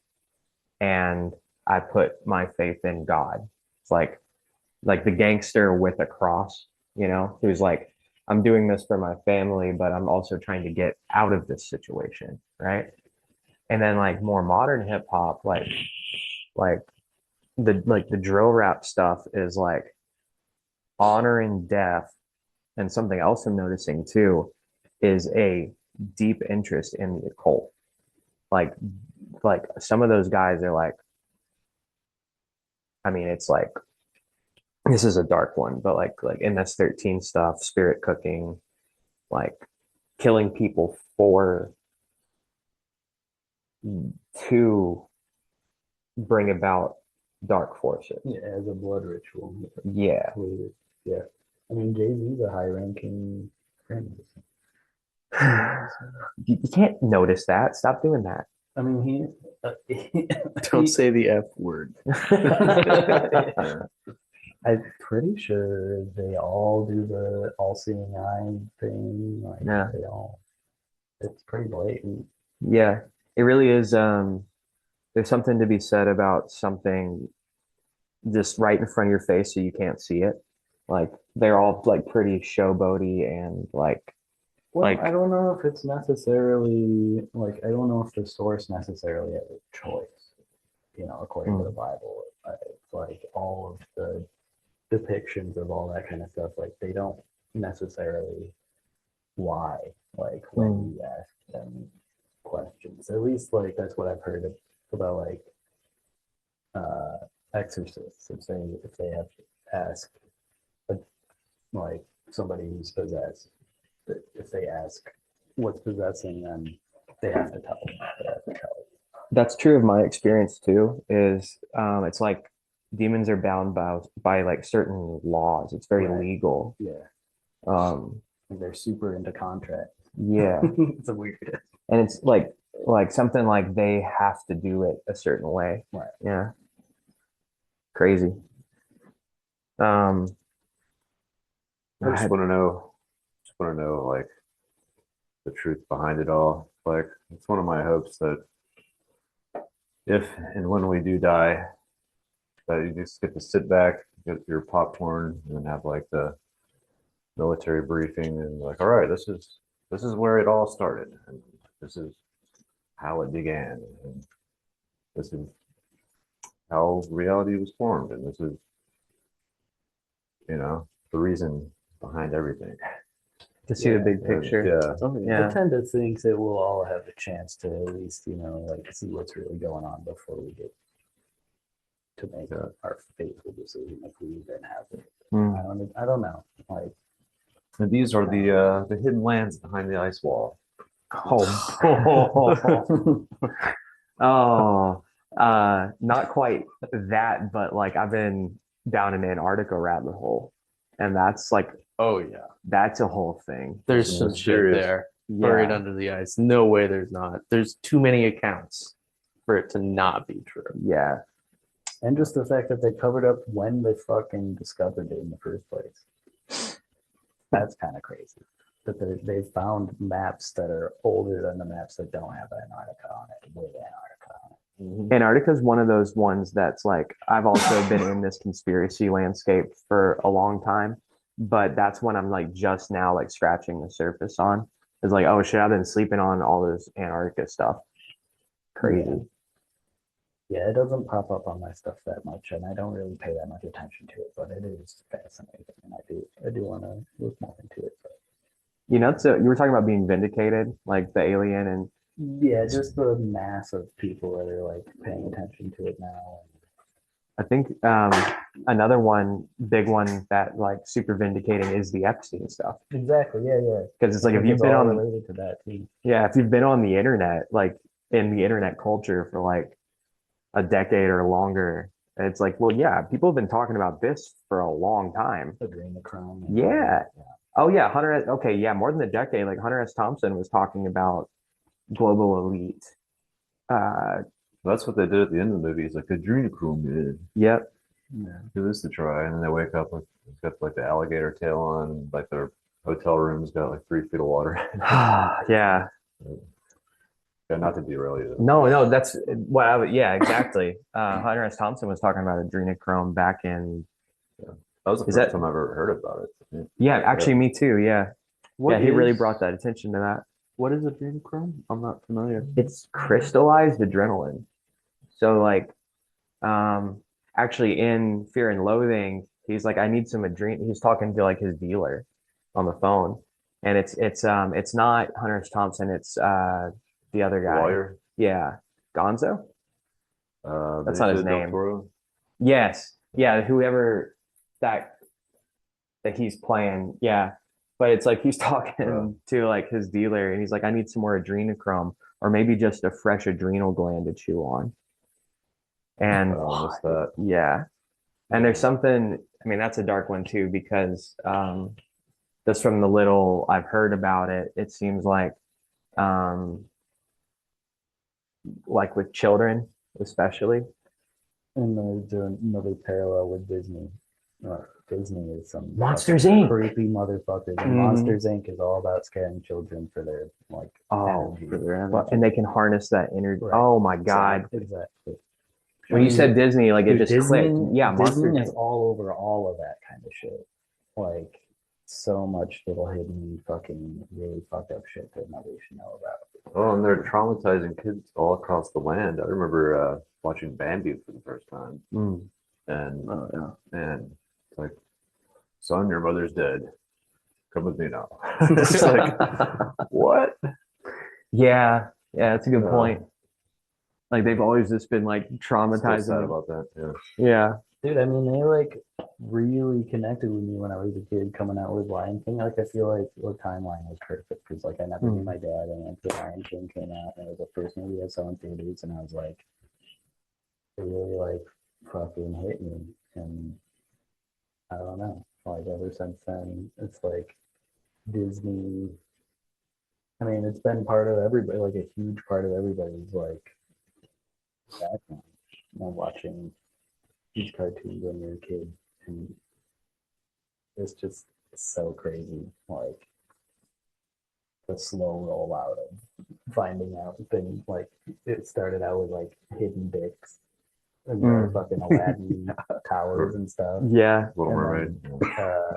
and I put my faith in God. It's like the gangster with a cross, who's like, I'm doing this for my family, but I'm also trying to get out of this situation, right? And then like more modern hip hop, like the drill rap stuff is like honoring death, and something else I'm noticing too is a deep interest in the occult. Like like some of those guys are like, I mean, it's like this is a dark one, but like MS-13 stuff, spirit cooking, like killing people for to bring about dark forces. Yeah, as a blood ritual. Yeah. Yeah. I mean, Jay-Z's a high-ranking friend. You can't notice that. Stop doing that. I mean, Don't say the F word. I'm pretty sure they all do the all-seeing eye thing. Like Yeah. they all, it's pretty blatant. Yeah, it really is. There's something to be said about something just right in front of your face so you can't see it. Like they're all like pretty showboaty and Well, like I don't know if it's necessarily like I don't know if the source necessarily has a choice. According to the Bible, it's like all of the depictions of all that kind of stuff. Like they don't necessarily lie. Like when you ask them questions, at least like that's what I've heard about like exorcists. If they have to ask a, like somebody who's possessed, if they ask what's possessing them, they have to tell them. They have to tell them. that's true of my experience too, is it's like demons are bound by like certain laws. It's very Right. legal. Yeah, Um they're super into contracts. yeah. It's a weird. And it's like something like they have to do it a certain way. Right. Yeah. Crazy. Um I just want to know like the truth behind it all. Like it's one of my hopes that if and when we do die, that you just get to sit back, get your popcorn, and then have like the military briefing and like, all right, this is where it all started, and this is how it began, and this is how reality was formed, and this is the reason behind everything. to see the big And, picture. yeah, I tend to think that we'll all have a chance to at least, like see what's really going on before we get to make our faithful decision if we even have it. I don't know. Like, and these are the hidden lands behind the ice wall. Oh, oh, not quite that, but like I've been down an Antarctica rabbit hole, and that's like, Oh yeah, that's a whole thing. there's some shit Mysterious. there buried Yeah, under the ice. No way, there's not. There's too many accounts for it to not be true. yeah, and just the fact that they covered up when they fucking discovered it in the first place. That's kind of crazy. That they found maps that are older than the maps that don't have Antarctica on it, with Antarctica on it. Antarctica is one of those ones that's like I've also been in this conspiracy landscape for a long time, but that's when I'm like just now like scratching the surface on. It's like, oh shit, I've been sleeping on all this Antarctica stuff. Crazy. Yeah, it doesn't pop up on my stuff that much, and I don't really pay that much attention to it, but it is fascinating, and I do want to look more into it. But You know, so you were talking about being vindicated, like the alien, and yeah, just the mass of people that are like paying attention to it now. I think another big one that like super vindicating is the Epstein stuff. Exactly. Yeah. Because it's like if It's you've been all on related to that too. yeah, if you've been on the internet, like in the internet culture for like a decade or longer, it's like, well, yeah, people have been talking about this for a long time. Adrenochrome. Yeah. Oh yeah, okay, yeah, more than a decade. Like Hunter S. Thompson was talking about global elite. That's what they did at the end of the movie. It's like adrenochrome. Yep. Yeah. Do this to try, and then they wake up with it's got like the alligator tail on, and like their hotel room's got like 3 feet of water. Yeah. Yeah, not to derail you. No, that's what I would, yeah, exactly. Hunter S. Thompson was talking about adrenochrome back in, That was the first time I ever heard about it. yeah, actually, me too. Yeah. What Yeah, he really is- brought that attention to that. What is adrenochrome? I'm not familiar. It's crystallized adrenaline. So like, actually in Fear and Loathing, he's like, I need some adrenaline. He's talking to like his dealer on the phone, and it's not Hunter S. Thompson. It's the other The guy. lawyer. Yeah, Gonzo. That's not his Benicio del name. Toro. Yes, yeah, whoever that he's playing. Yeah, but it's like he's talking to like his dealer, and he's like, I need some more adrenochrome, or maybe just a fresh adrenal gland to chew on. And What's that? yeah, And there's something, I mean, that's a dark one too, because just from the little I've heard about it, it seems um, like with children, especially. And there's another parallel with Disney. Disney is some Monsters, fucking Inc. creepy motherfuckers, and Monsters Inc. is all about scaring children for their like Oh, energy. For their well, energy. and they can harness that energy. Right. Oh my God. Exactly. When you said Disney, like it Dude, just clicked. Yeah, Monsters Disney is Inc. all over all of that kind of shit. Like so much little hidden fucking really fucked up shit that nobody should know about. Oh, and they're traumatizing kids all across the land. I remember watching Bambi for the first time, Mm. and Oh and it's like, son, your mother's dead. Come with me now. It's like, what? Yeah, yeah, that's a good Uh, point. Like they've always just been like Still traumatizing sad them. about that. Yeah. Yeah. Dude, I mean, they like really connected with me when I was a kid coming out with Lion King. Like, I feel like the timeline was perfect because, like, I never knew my dad, and like, the Lion King came out, and it was the first movie I saw in theaters, and I was like, it really like fucking hit me, and I don't know, like ever since then, it's like Disney. I mean, it's been part of everybody, like a huge part of everybody's like background. You know, watching these cartoons when you're a kid, and it's just so crazy. Like the slow rollout of finding out things. Like it started out with like hidden dicks and the fucking Aladdin towers and stuff. Yeah. Little And Mermaid. then,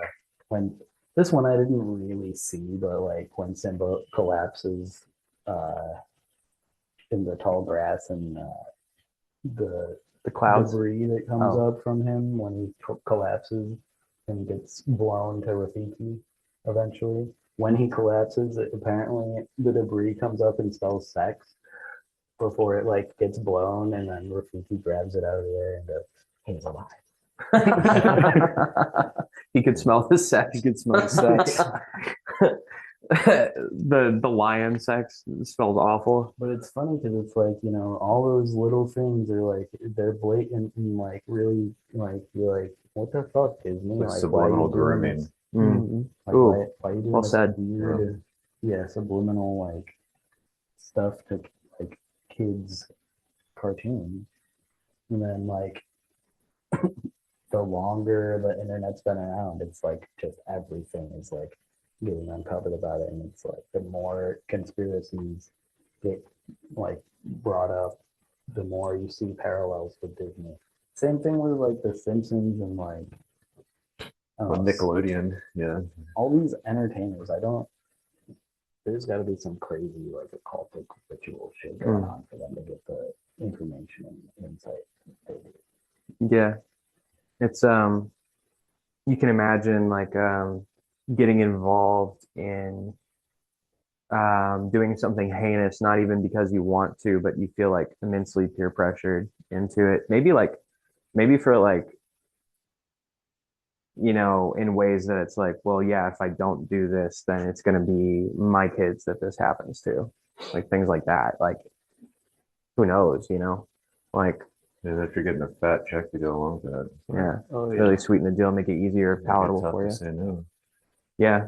when this one I didn't really see, but like when Simba collapses uh, in the tall grass and the The clouds. debris that comes Oh. up from him when he collapses and gets blown to Rafiki eventually. When he collapses, apparently the debris comes up and spells sex before it like gets blown, and then Rafiki grabs it out of there and goes, "He's alive." He could smell the sex. You could smell the sex. The lion sex smells awful. But it's funny because it's like, you know, all those little things are like they're blatant and like really like you're like, what the fuck, Disney? Like Like, why are subliminal you doing grooming. this? Mhm. Like, Ooh, why are you doing well this said. weird, yeah, subliminal like stuff to like kids cartoons? And then like the longer the internet's been around, it's like just everything is like getting uncovered about it, and it's like the more conspiracies get like brought up, the more you see parallels with Disney. Same thing with like The Simpsons and like I Well, don't know, Nickelodeon. Yeah. all these entertainers. I don't. There's got to be some crazy like occultic ritual shit going on for them to get the information and insight. Yeah. It's you can imagine like getting involved in doing something heinous, not even because you want to, but you feel like immensely peer pressured into it. Maybe for like, in ways that it's like, well, yeah, if I don't do this, then it's going to be my kids that this happens to, like things like that. Like, who knows, like, And if you're getting a fat check to go along with that, yeah, Oh yeah. really sweeten the deal, make it easier, it'd be palatable tough for to you. say no. Yeah.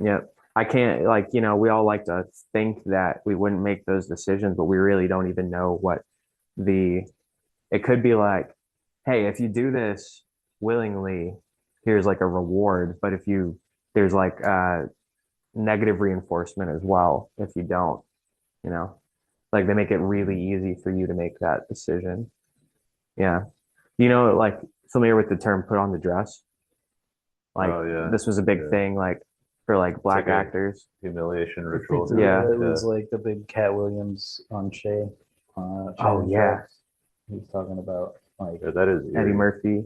Yeah. I can't like, we all like to think that we wouldn't make those decisions, but we really don't even know what it could be like, hey, if you do this willingly, here's like a reward. But there's like negative reinforcement as well if you don't, you know, like they make it really easy for you to make that decision. Yeah. Like familiar with the term put on the dress? Like Oh yeah. this was a big Yeah. thing, like for like black like a- actors. Humiliation ritual. Yeah. It was like the big Cat Williams on Shay. Oh, and yeah. Friends. He's talking about like Yeah, that is Eddie eerie. Murphy.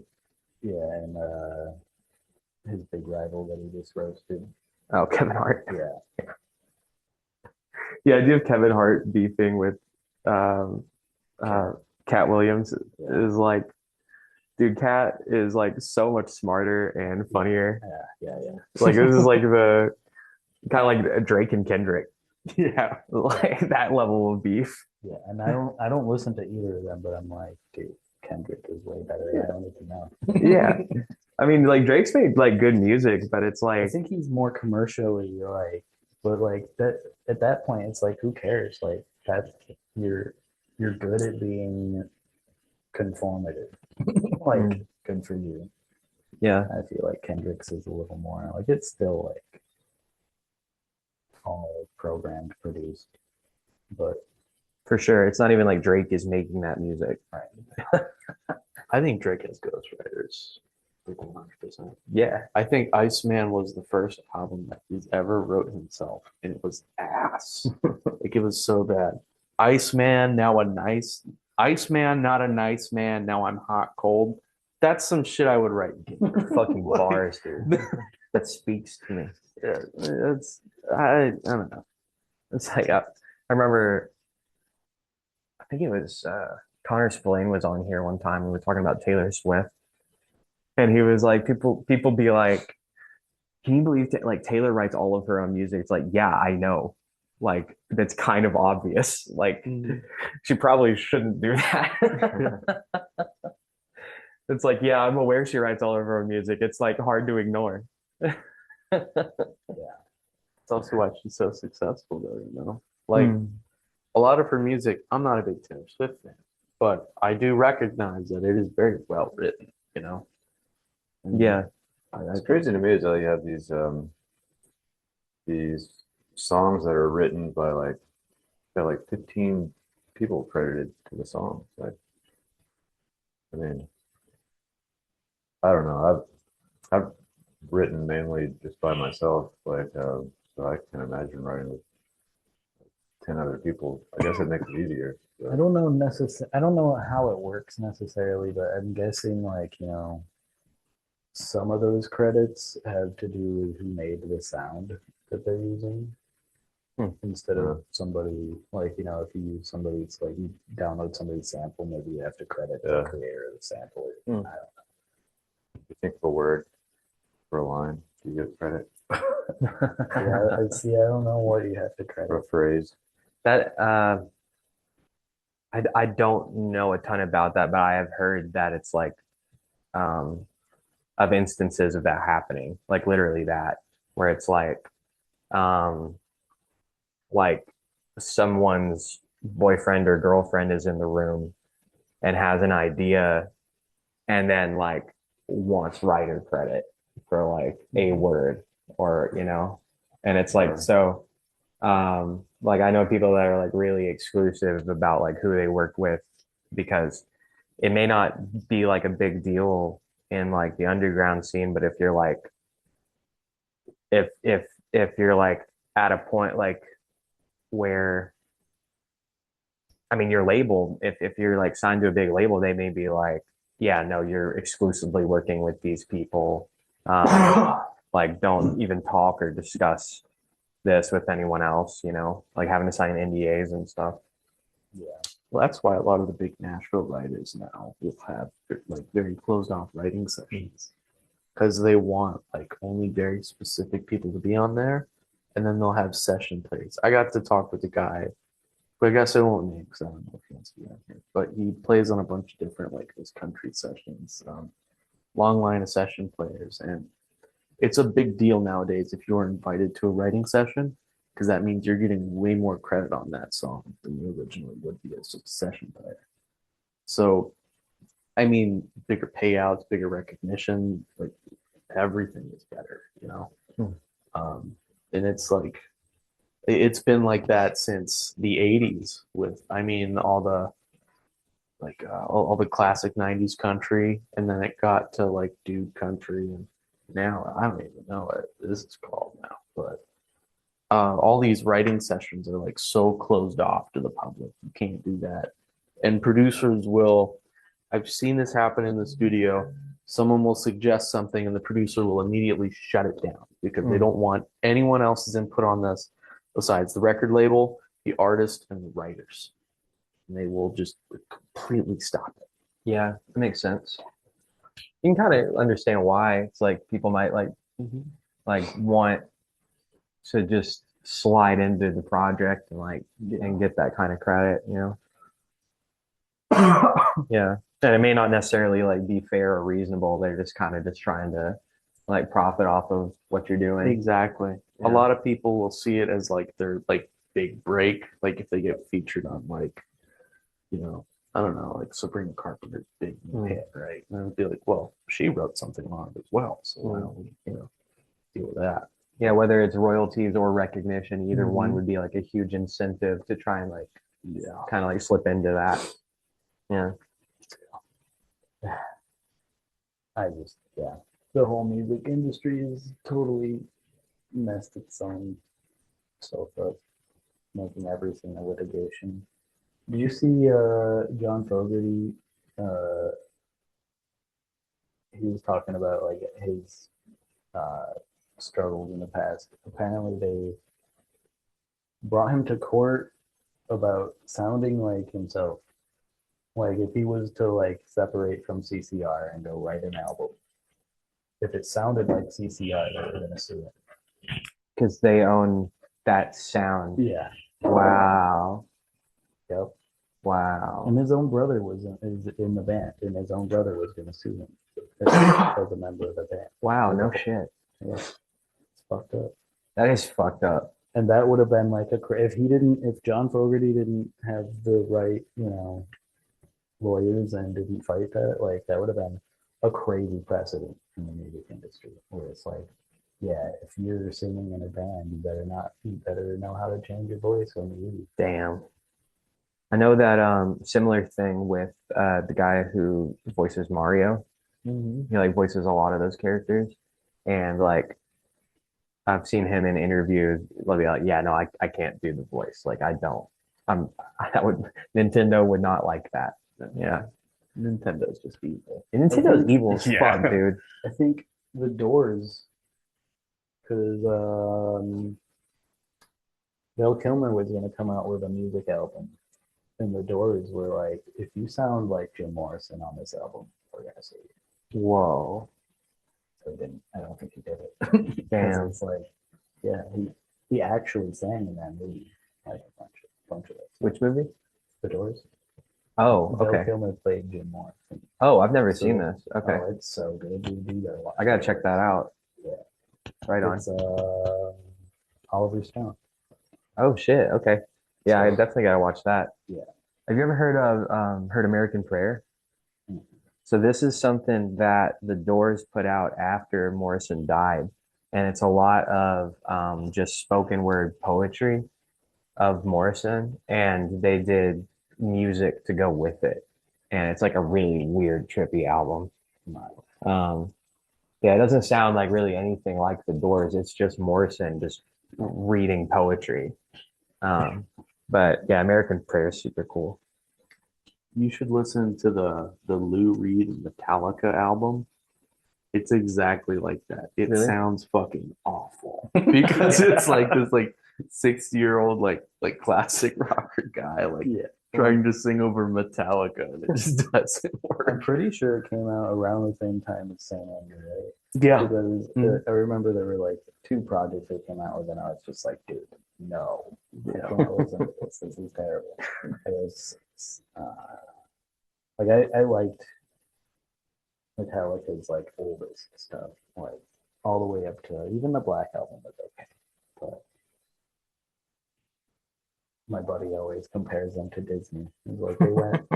yeah, and his big rival that he just roasted. Oh, Kevin Hart. Yeah, Yeah, I do have Kevin Hart beefing with um Cat Williams is like, dude, Cat is like so much smarter and funnier. yeah. Like this is like the kind of like Drake and Kendrick, Yeah. like that level of beef. Yeah, and I don't listen to either of them, but I'm like, dude, Kendrick is way better. I don't even know. Yeah. I mean, like Drake's made like good music, but it's I like, think he's more commercially like, but like that at that point, it's like who cares? Like that you're good at being conformative. Like Mm. good for you. yeah, I feel like Kendrick's is a little more like it's still like all programmed, produced, but for sure. It's not even like Drake is making that music. right. I think Drake has ghostwriters, like 100%. Yeah. I think Iceman was the first album that he's ever wrote himself, and it was ass. Like it was so bad. Iceman, now a nice Iceman, not a nice man. Now I'm hot, cold. That's some shit I would write. Fucking Like, bars, dude. That speaks to me. yeah, it's I don't know. It's like, I remember, I think it was Connor Spillane was on here one time. We were talking about Taylor Swift, and he was like, people be like, can you believe like Taylor writes all of her own music? It's like, yeah, I know. Like that's kind of obvious. Like she probably shouldn't do that. It's like, yeah, I'm aware she writes all of her own music. It's like hard to ignore. It's also why she's so successful, though. Like Mm. a lot of her music. I'm not a big Taylor Swift fan, but I do recognize that it is very well written. And Yeah. It's crazy to me is that you have these songs that are written by like got like 15 people credited to the songs. Like, I mean, I don't know. I've written mainly just by myself, like so I can imagine writing with 10 other people. I guess it makes it easier. I don't know I don't know how it works necessarily, but I'm guessing like, some of those credits have to do with who made the sound that they're using. Instead of somebody like, if you use somebody's like you download somebody's sample, maybe you have to credit the creator of the sample. I don't You think of a word for a line, do you get credit yeah, I see. I don't know what you have to for a credit. phrase? That I don't know a ton about that, but I have heard that it's like um of instances of that happening, like literally that, where it's um like someone's boyfriend or girlfriend is in the room and has an idea and then like wants writer credit for like a word or and it's like so like I know people that are like really exclusive about like who they work with because it may not be like a big deal in like the underground scene, but if you're like if you're like at a point like where I mean your label, if you're like signed to a big label, they may be like, yeah, no, you're exclusively working with these people. Like don't even talk or discuss this with anyone else, like having to sign NDAs and stuff. Yeah. Well, that's why a lot of the big Nashville writers now will have like very closed off writing sessions because they want like only very specific people to be on there, and then they'll have session players. I got to talk with a guy, but I guess I won't name because I don't know if he wants to be on here. But he plays on a bunch of different like those country sessions, long line of session players, and it's a big deal nowadays if you're invited to a writing session because that means you're getting way more credit on that song than you originally would be as a session player. So, I mean, bigger payouts, bigger recognition, like everything is better. And it's like, it's been like that since the 80s with, I mean, all the like all the classic 90s country, and then it got to like dude country, and now I don't even know what this is called now, but all these writing sessions are like so closed off to the public. You can't do that. And producers will, I've seen this happen in the studio. Someone will suggest something and the producer will immediately shut it down because they don't want anyone else's input on this besides the record label, the artist, and the writers. And they will just completely stop it. Yeah, it makes sense. You can kind of understand why it's like people might like want to just slide into the project and like and get that kind of credit, Yeah. And it may not necessarily like be fair or reasonable. They're just kind of just trying to like profit off of what you're doing. Exactly. A Yeah. lot of people will see it as like their like big break, like if they get featured on like, you know, I don't know, like Sabrina Carpenter's big new hit, right? And they'll be like, well, she wrote something on it as well, so why don't we, deal with that? Yeah, whether it's royalties or recognition, either one Mhm. would be like a huge incentive to try and like Yeah. kind of like slip into that. Yeah. The whole music industry is totally messed its own stuff up, making everything a litigation. Did you see John Fogerty? Uh, he was talking about like his uh, struggles in the past. Apparently, they brought him to court about sounding like himself. Like if he was to like separate from CCR and go write an album, if it sounded like CCR, they were gonna sue him. Because they own that sound. Yeah. Wow. Yep. Wow. And his own brother is in the band, and his own brother was gonna sue him as a member of the band. Wow, no shit. Yeah. It's fucked up. That is fucked up. And that would have been like if John Fogerty didn't have the right, lawyers and didn't fight that, like that would have been a crazy precedent in the music industry where it's like, yeah, if you're singing in a band, you better know how to change your voice when you leave. Damn. I know that similar thing with the guy who voices Mario. He like voices a lot of those characters. And like I've seen him in interviews, they'll be like, yeah, no, I can't do the voice. Like I don't. I'm Nintendo would not like that. Yeah. Nintendo's just evil. Nintendo's evil as Yeah. fuck, dude. I think the Doors, because Val Kilmer was going to come out with a music album, and the Doors were like, if you sound like Jim Morrison on this album, we're going to see you. Whoa. So he didn't. I don't think he did it. Damn. It's like, yeah, he actually sang in that movie, like a bunch of it. Which movie? The Doors. Oh, Val okay. Kilmer played Jim Morrison. Oh, I've never So- seen this. Okay. Oh, it's so good. You gotta watch I gotta it. check that out. Yeah. Right on. It's Oliver Stone. Oh shit. Okay. Yeah, I So- definitely gotta watch that. Yeah. Have you ever heard American Prayer? Mhm. So this is something that the Doors put out after Morrison died, and it's a lot of just spoken word poetry of Morrison, and they did music to go with it, and it's like a really weird, trippy album. Um, yeah, it doesn't sound like really anything like the Doors. It's just Morrison just reading poetry. But yeah, American Prayer is super cool. You should listen to the Lou Reed Metallica album. It's exactly like that. It Really? sounds fucking awful because it's like this like 60-year-old like classic rocker guy like Yeah. trying to sing over Metallica and it just doesn't I'm work. pretty sure it came out around the same time as Saint Anger, right? Yeah. Because Mhm. I remember there were like two projects they came out with, and I was just like, dude, no, I can't listen to this. This is terrible. It was like I liked Metallica's like oldest stuff, like all the way up to even the Black Album was okay, but my buddy always compares them to Disney. He's like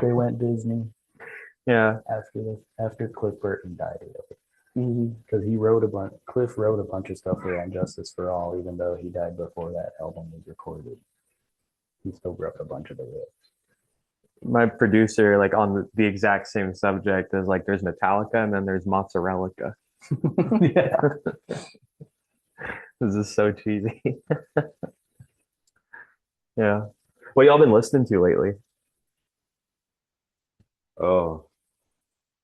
they went Disney Yeah. after Cliff Burton died, because he wrote a bunch. Cliff wrote a bunch of stuff for Justice for All, even though he died before that album was recorded. He still wrote a bunch of the riffs. My producer, like on the exact same subject, is like there's Metallica and then there's Mozzarella. Yeah. This is so cheesy. Yeah. What y'all been listening to lately? Oh,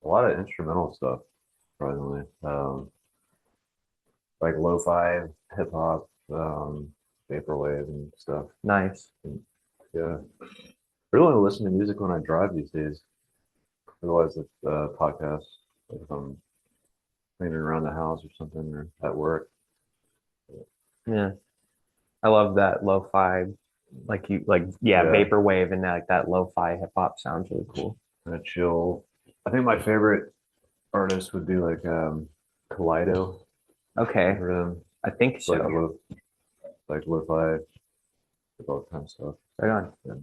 a lot of instrumental stuff, surprisingly. Like lo-fi, hip hop, vaporwave and stuff. Nice. Yeah. I really want to listen to music when I drive these days. Otherwise, it's podcasts. Like if I'm cleaning around the house or something, or at work. Yeah. I love that lo-fi, yeah, Yeah. vaporwave and like that lo-fi hip hop sounds really cool. Kind of chill, I think my favorite artist would be like Kaleido. Okay, For them, I think it's like so. lo-fi, all that kind of stuff. Right on. Yeah.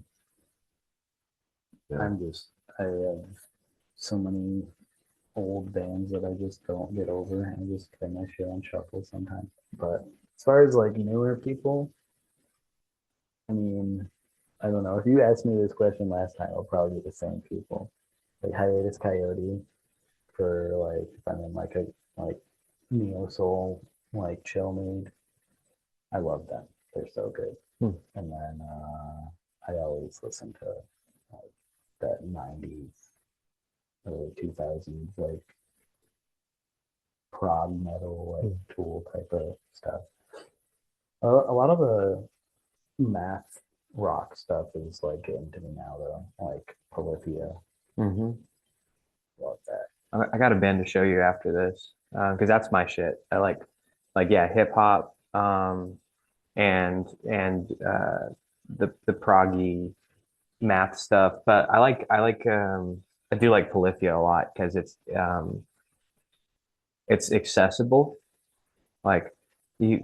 I have so many old bands that I just don't get over. I just play my shit on shuffle sometimes. But as far as like newer people, I mean, I don't know. If you asked me this question last time, I'll probably be the same people. Like Hiatus Coyote for like if I'm in like a like neo soul like chill mood. I love them. They're so good. Hmm. And then I always listen to like that '90s, early 2000s like prog metal, like Tool type of stuff. A lot of the math rock stuff is like getting to me now though, like Polyphia. Hmm. Love that. I got a band to show you after this because that's my shit. I like yeah, hip hop and the proggy math stuff. But I do like Polyphia a lot because it's accessible. Like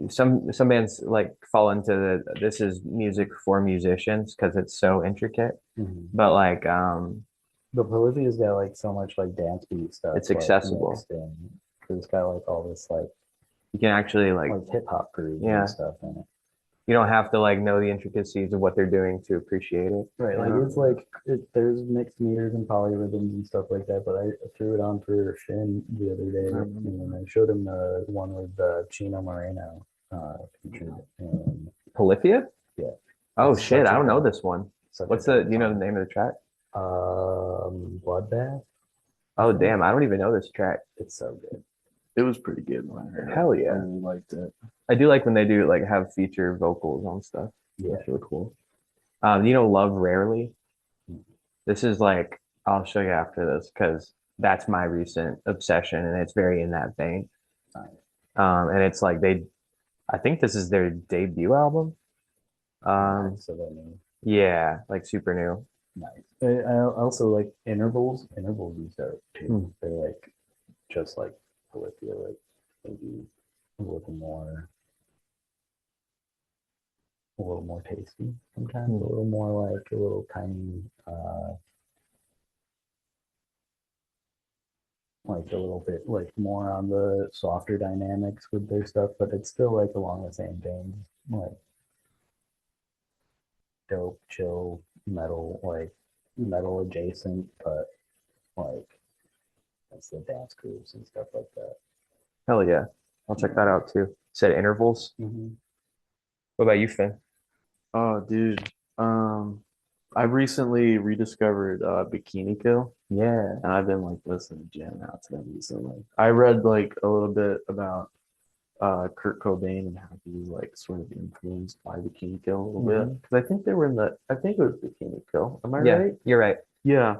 some bands like fall into the this is music for musicians because it's so intricate. Mm-hmm. But like But Polyphia's got like so much like dance beat stuff it's like accessible. mixed in. Cause it's got like all this You can actually like hip hop grooves yeah, and stuff in it. you don't have to like know the intricacies of what they're doing to appreciate it. Right, like Yeah. it's like there's mixed meters and polyrhythms and stuff like that. But I threw it on for Finn the other day, and I showed him the one with Chino Moreno featured. And Polyphia? yeah, Oh it's shit, such I a don't know good, this one. such a What's the good do you know the song. name of the track? Bloodbath. I Oh think damn, I don't even know this track. it's so good. It was pretty good when I heard Hell it. I yeah. really liked it. I do like when they do like have feature vocals on stuff. Yeah, That's really cool. Love Rarely. This is like I'll show you after this because that's my recent obsession and it's very in that vein. nice. And it's like I think this is their debut album. Nice. So that means Yeah, like super new. nice. I also like intervals. Intervals is dope too. Hmm. They're like just like Polyphia, like maybe a little more, a little more tasty sometimes. Hmm. A little more like a little tiny, like a little bit like more on the softer dynamics with their stuff, but it's still like along the same vein, like dope, chill metal, like metal adjacent, but like that's the dance grooves and stuff like that. Hell yeah. I'll check that out too. Said intervals. Mm-hmm. What about you, Finn? Oh, dude. I recently rediscovered Bikini Kill, Yeah. and I've been like listening to jam out to them recently. I read like a little bit about Kurt Cobain and how he was like sort of influenced by Bikini Kill a little bit because I think they were in the I think it was Bikini Kill. Am I Yeah, right? you're right. Yeah,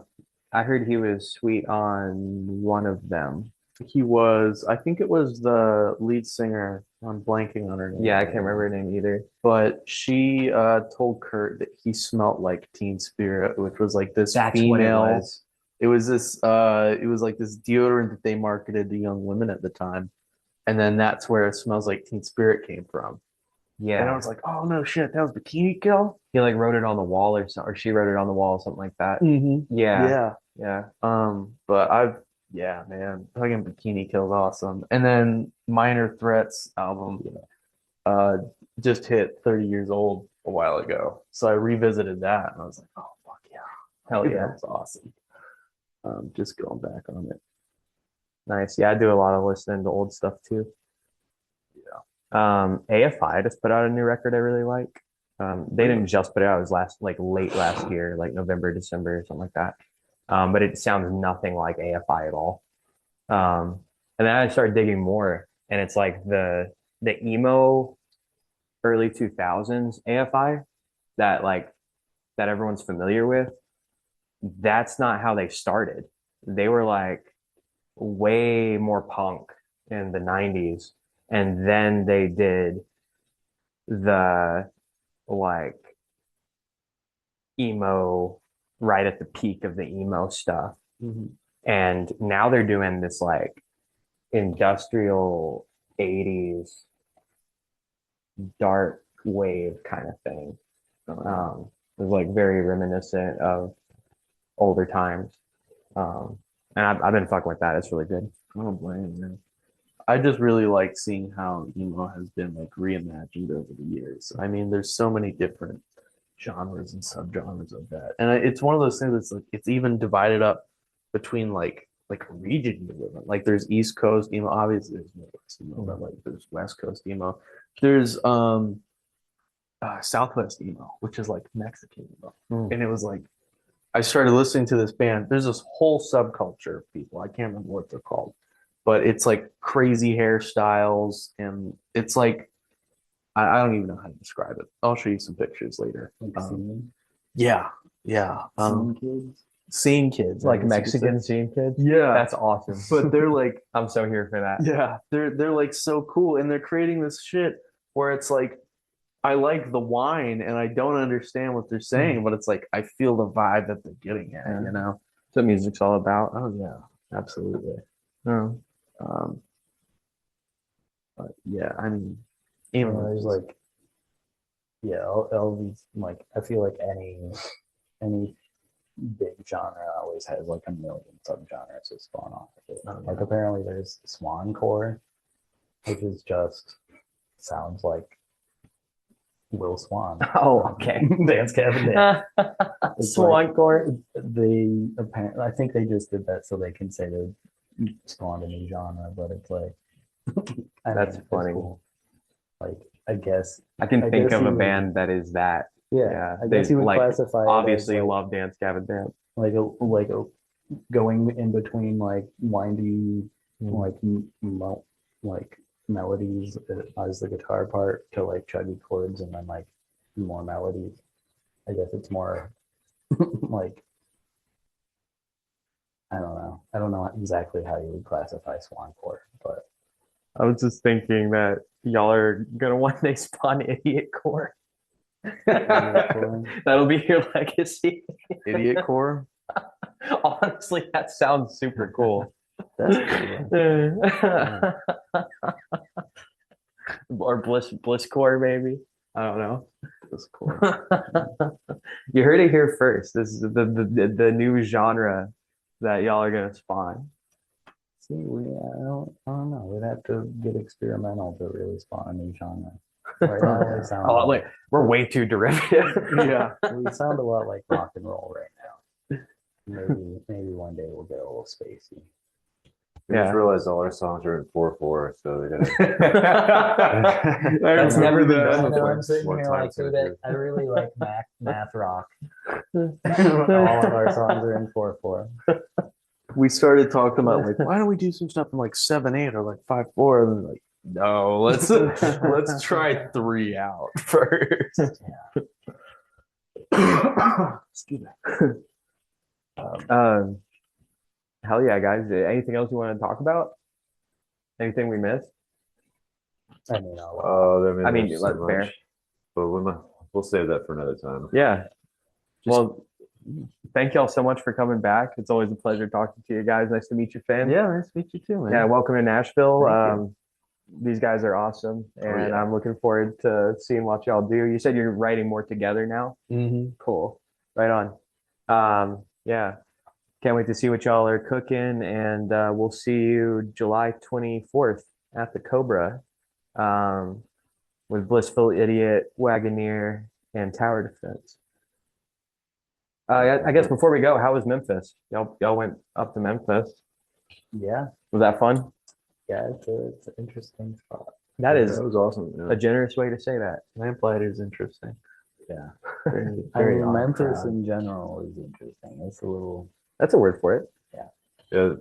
I heard he was sweet on one of them. he was. I think it was the lead singer. I'm blanking on her name Yeah, I right can't remember her now. name either. But she told Kurt that he smelt like Teen Spirit, which was like this That's what it female. was. It was this. It was like this deodorant that they marketed to young women at the time, and then that's where it smells like Teen Spirit came from. And I Yeah. was like, oh no shit, that was Bikini Kill. He like wrote it on the wall or something, or she wrote it on the wall, something like that. Yeah. Yeah. Yeah. But yeah, man, fucking Bikini Kill's awesome. And then Minor Threats album, uh, just hit 30 years old a while ago. So I revisited that and I was like, oh fuck yeah, Hell that yeah. was awesome. Just going back on it. Nice. Yeah, I do a lot of listening to old stuff too. AFI just put out a new record I really like. They didn't just put it out, it was late last year, like November, December, or something like that. But it sounds nothing like AFI at all. And then I started digging more, and it's like the emo early 2000s AFI that like that everyone's familiar with. That's not how they started. They were like way more punk in the 90s, and then they did the like emo right at the peak of the emo stuff. Mm-hmm. And now they're doing this like industrial 80s dark wave kind of thing. It was like very reminiscent of older times. And I've been fucking with that. It's really good. I don't blame you. I just really like seeing how emo has been like reimagined over the years. I mean, there's so many different genres and subgenres of that, and it's one of those things that's like it's even divided up between like a region you live in. Like there's East Coast emo, obviously there's Midwest emo, but like there's West Coast emo. There's Southwest emo, which is like Mexican emo, and it was like I started listening to this band. There's this whole subculture of people. I can't remember what they're called, but it's like crazy hairstyles, and it's like I don't even know how to describe it. I'll show you some pictures later. Like scene, Yeah, yeah. scene kids. Scene kids, I Like guess you could Mexican say. scene kids. Yeah, That's awesome. but they're like, I'm so here for that. yeah, they're like so cool, and they're creating this shit where it's like I like the wine, and I don't understand what they're saying, but it's like I feel the vibe that they're getting at, Yeah. you know? That's what music's all about. Oh yeah, absolutely. Oh. Um, but yeah, I mean, You emo know, there's is- like, yeah, all these like I feel like any big genre always has like a million subgenres that spawn off of it. Oh, Like yeah. apparently there's swancore, which is just sounds like Will Swan. Oh, okay. Dance Cabin Dance. It's like- Swancore. They apparently, I think they just did that so they can say they spawned a new genre, but it's like That's it's funny. cool. Like I guess, I can I think guess of you a would- band that is that. yeah, Yeah, I they, guess you would like, classify it Obviously, as love Dance Gavin Dance. like a going in between like windy like like melodies as the guitar part to like chuggy chords and then like more melodies. I guess it's more like I don't know. I don't know exactly how you would classify swancore, but I was just thinking that y'all are gonna one day spawn Idiot Core. Core. That'll be your legacy. idiot core. Honestly, that sounds super cool. That's cool. Or Bliss Core, maybe. I don't know. That's cool. You heard it here first. This is the new genre that y'all are gonna spawn. see, I don't know. We'd have to get experimental to really spawn a new genre. Right now, we sound Oh, wait, we're way too derivative. Yeah. we sound a lot like rock and roll right now. Maybe one day we'll get a little spacey. We Yeah. just realized all our songs are in 4/4, so we gotta. That's never been done I know before. I'm sitting More here time like, dude, sensitive. I really like math rock. All of our songs are in 4/4. We started talking about like, why don't we do some stuff in like 7/8 or like 5/4? And then like, no, let's try 3 out first. Excuse me. Hell yeah, guys. Anything else you want to talk about? Anything we missed? I mean, I'll, I mean, there's that's so fair. much, but we'll save that for another time. Yeah. Well, thank y'all so much for coming back. It's always a pleasure talking to you guys. Nice to meet you, Finn. Yeah, nice to meet you too, man. Yeah, welcome to Nashville. Thank you. These guys are awesome, and yeah. I'm looking forward to seeing what y'all do. You said you're writing more together now. Mm-hmm. Cool. Right on. Yeah. Can't wait to see what y'all are cooking, and we'll see you July 24th at the Cobra with Blissful Idiot, Wagoneer, and Tower Defense. I guess before we go, how was Memphis? Y'all went up to Memphis. yeah, Was that fun? yeah, it's an interesting spot. That is That was awesome. Yeah. a generous way to say that. Lamplighter is interesting. Yeah, Very, I very mean, odd Memphis crowd. in general is interesting. It's a little, That's a word for it. Yeah,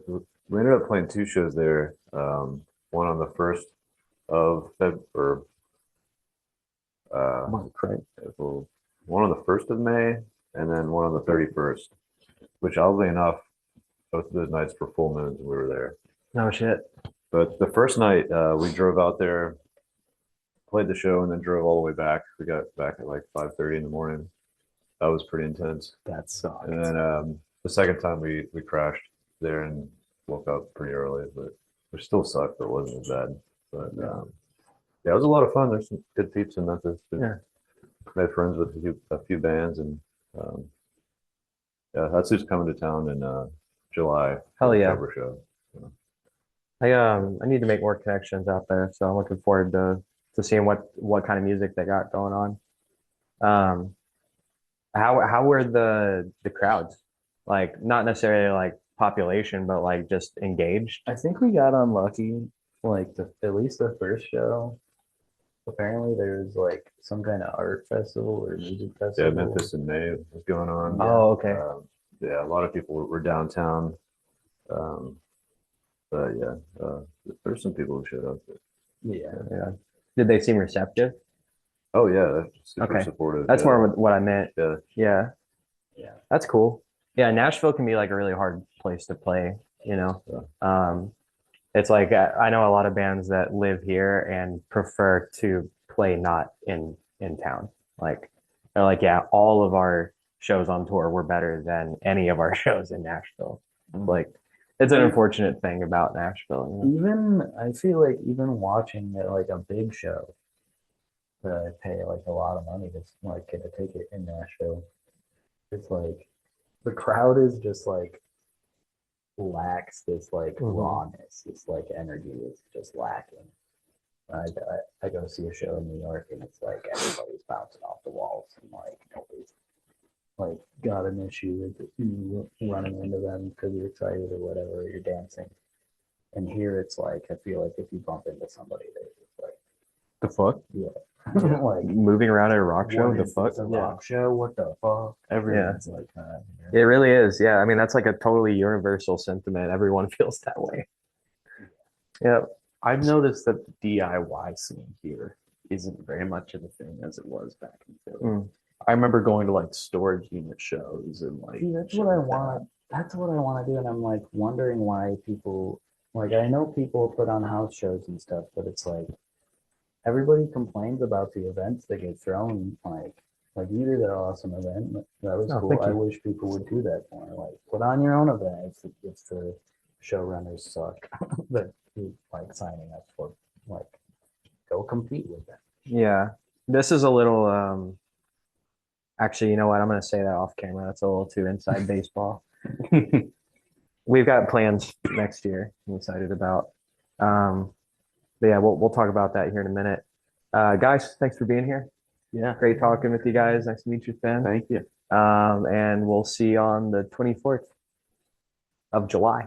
we ended up playing 2 shows there. One on the 1st of Feb, or Month, right? well, one on the 1st of May, and then one on the 31st. Which, oddly enough, both of those nights were full moons, and we were there. No shit. But the first night, we drove out there, played the show, and then drove all the way back. We got back at like 5:30 in the morning. That was pretty intense. That sucked. And then the second time we crashed there and woke up pretty early, but it still sucked, but it wasn't as bad. But yeah, it was a lot of fun. There's some good peeps in Memphis. Yeah. Made friends with a few bands, and yeah, that's who's coming to town in July Hell for the yeah. cover show. So, I need to make more connections out there, so I'm looking forward to seeing what kind of music they got going on. How were the crowds? Like not necessarily like population, but like just engaged. I think we got unlucky. Like at least the first show. Apparently, there's like some kind of art festival or music yeah, festival. Memphis in May was going on. Oh, okay. Yeah, a lot of people were downtown. Um, but yeah, there's some people who showed up. Yeah. Yeah. Did they seem receptive? Oh yeah, super Okay. supportive. That's yeah. more what I meant. Yeah, Yeah, Yeah. that's cool. Yeah, Nashville can be like a really hard place to play, you know. It's like I know a lot of bands that live here and prefer to play not in town. Like they're like, yeah, all of our shows on tour were better than any of our shows in Nashville. Like it's an unfortunate thing about Nashville. You know? Even I feel like even watching like a big show that I pay like a lot of money to like get a ticket in Nashville, it's like the crowd is just like lacks this like Mhm. rawness, this like energy is just lacking. I go see a show in New York and it's like everybody's bouncing off the walls and like nobody's like got an issue with you running into them because you're excited or whatever, or you're dancing. And here it's like I feel like if you bump into somebody, they're just like, The fuck? yeah, like Moving around at a rock show? what The is fuck? this, a rock show? What the fuck? Everyone's like that. It really is. Yeah. I mean, that's like a totally universal sentiment. Everyone feels that way. Yeah. I've noticed that the DIY scene here isn't very much of a thing as it was back in Philly. Mm. I remember going to like storage unit shows and like See, that's shit what I like that. want. That's what I want to do, and I'm like wondering why people like. I know people put on house shows and stuff, but it's like everybody complains about the events that get thrown. Like you did an awesome event. That was Oh, cool. thank I you. wish people would do that more. Like put on your own event if the showrunners suck that you like signing up for. Like go compete with them. Yeah. This is a little actually, you know what? I'm gonna say that off camera. That's a little too inside baseball. We've got plans next year. I'm excited about. But yeah, we'll talk about that here in a minute. Guys, thanks for being here. Yeah. Great talking with you guys. Nice to meet you, Finn. Thank you. And we'll see you on the 24th of July.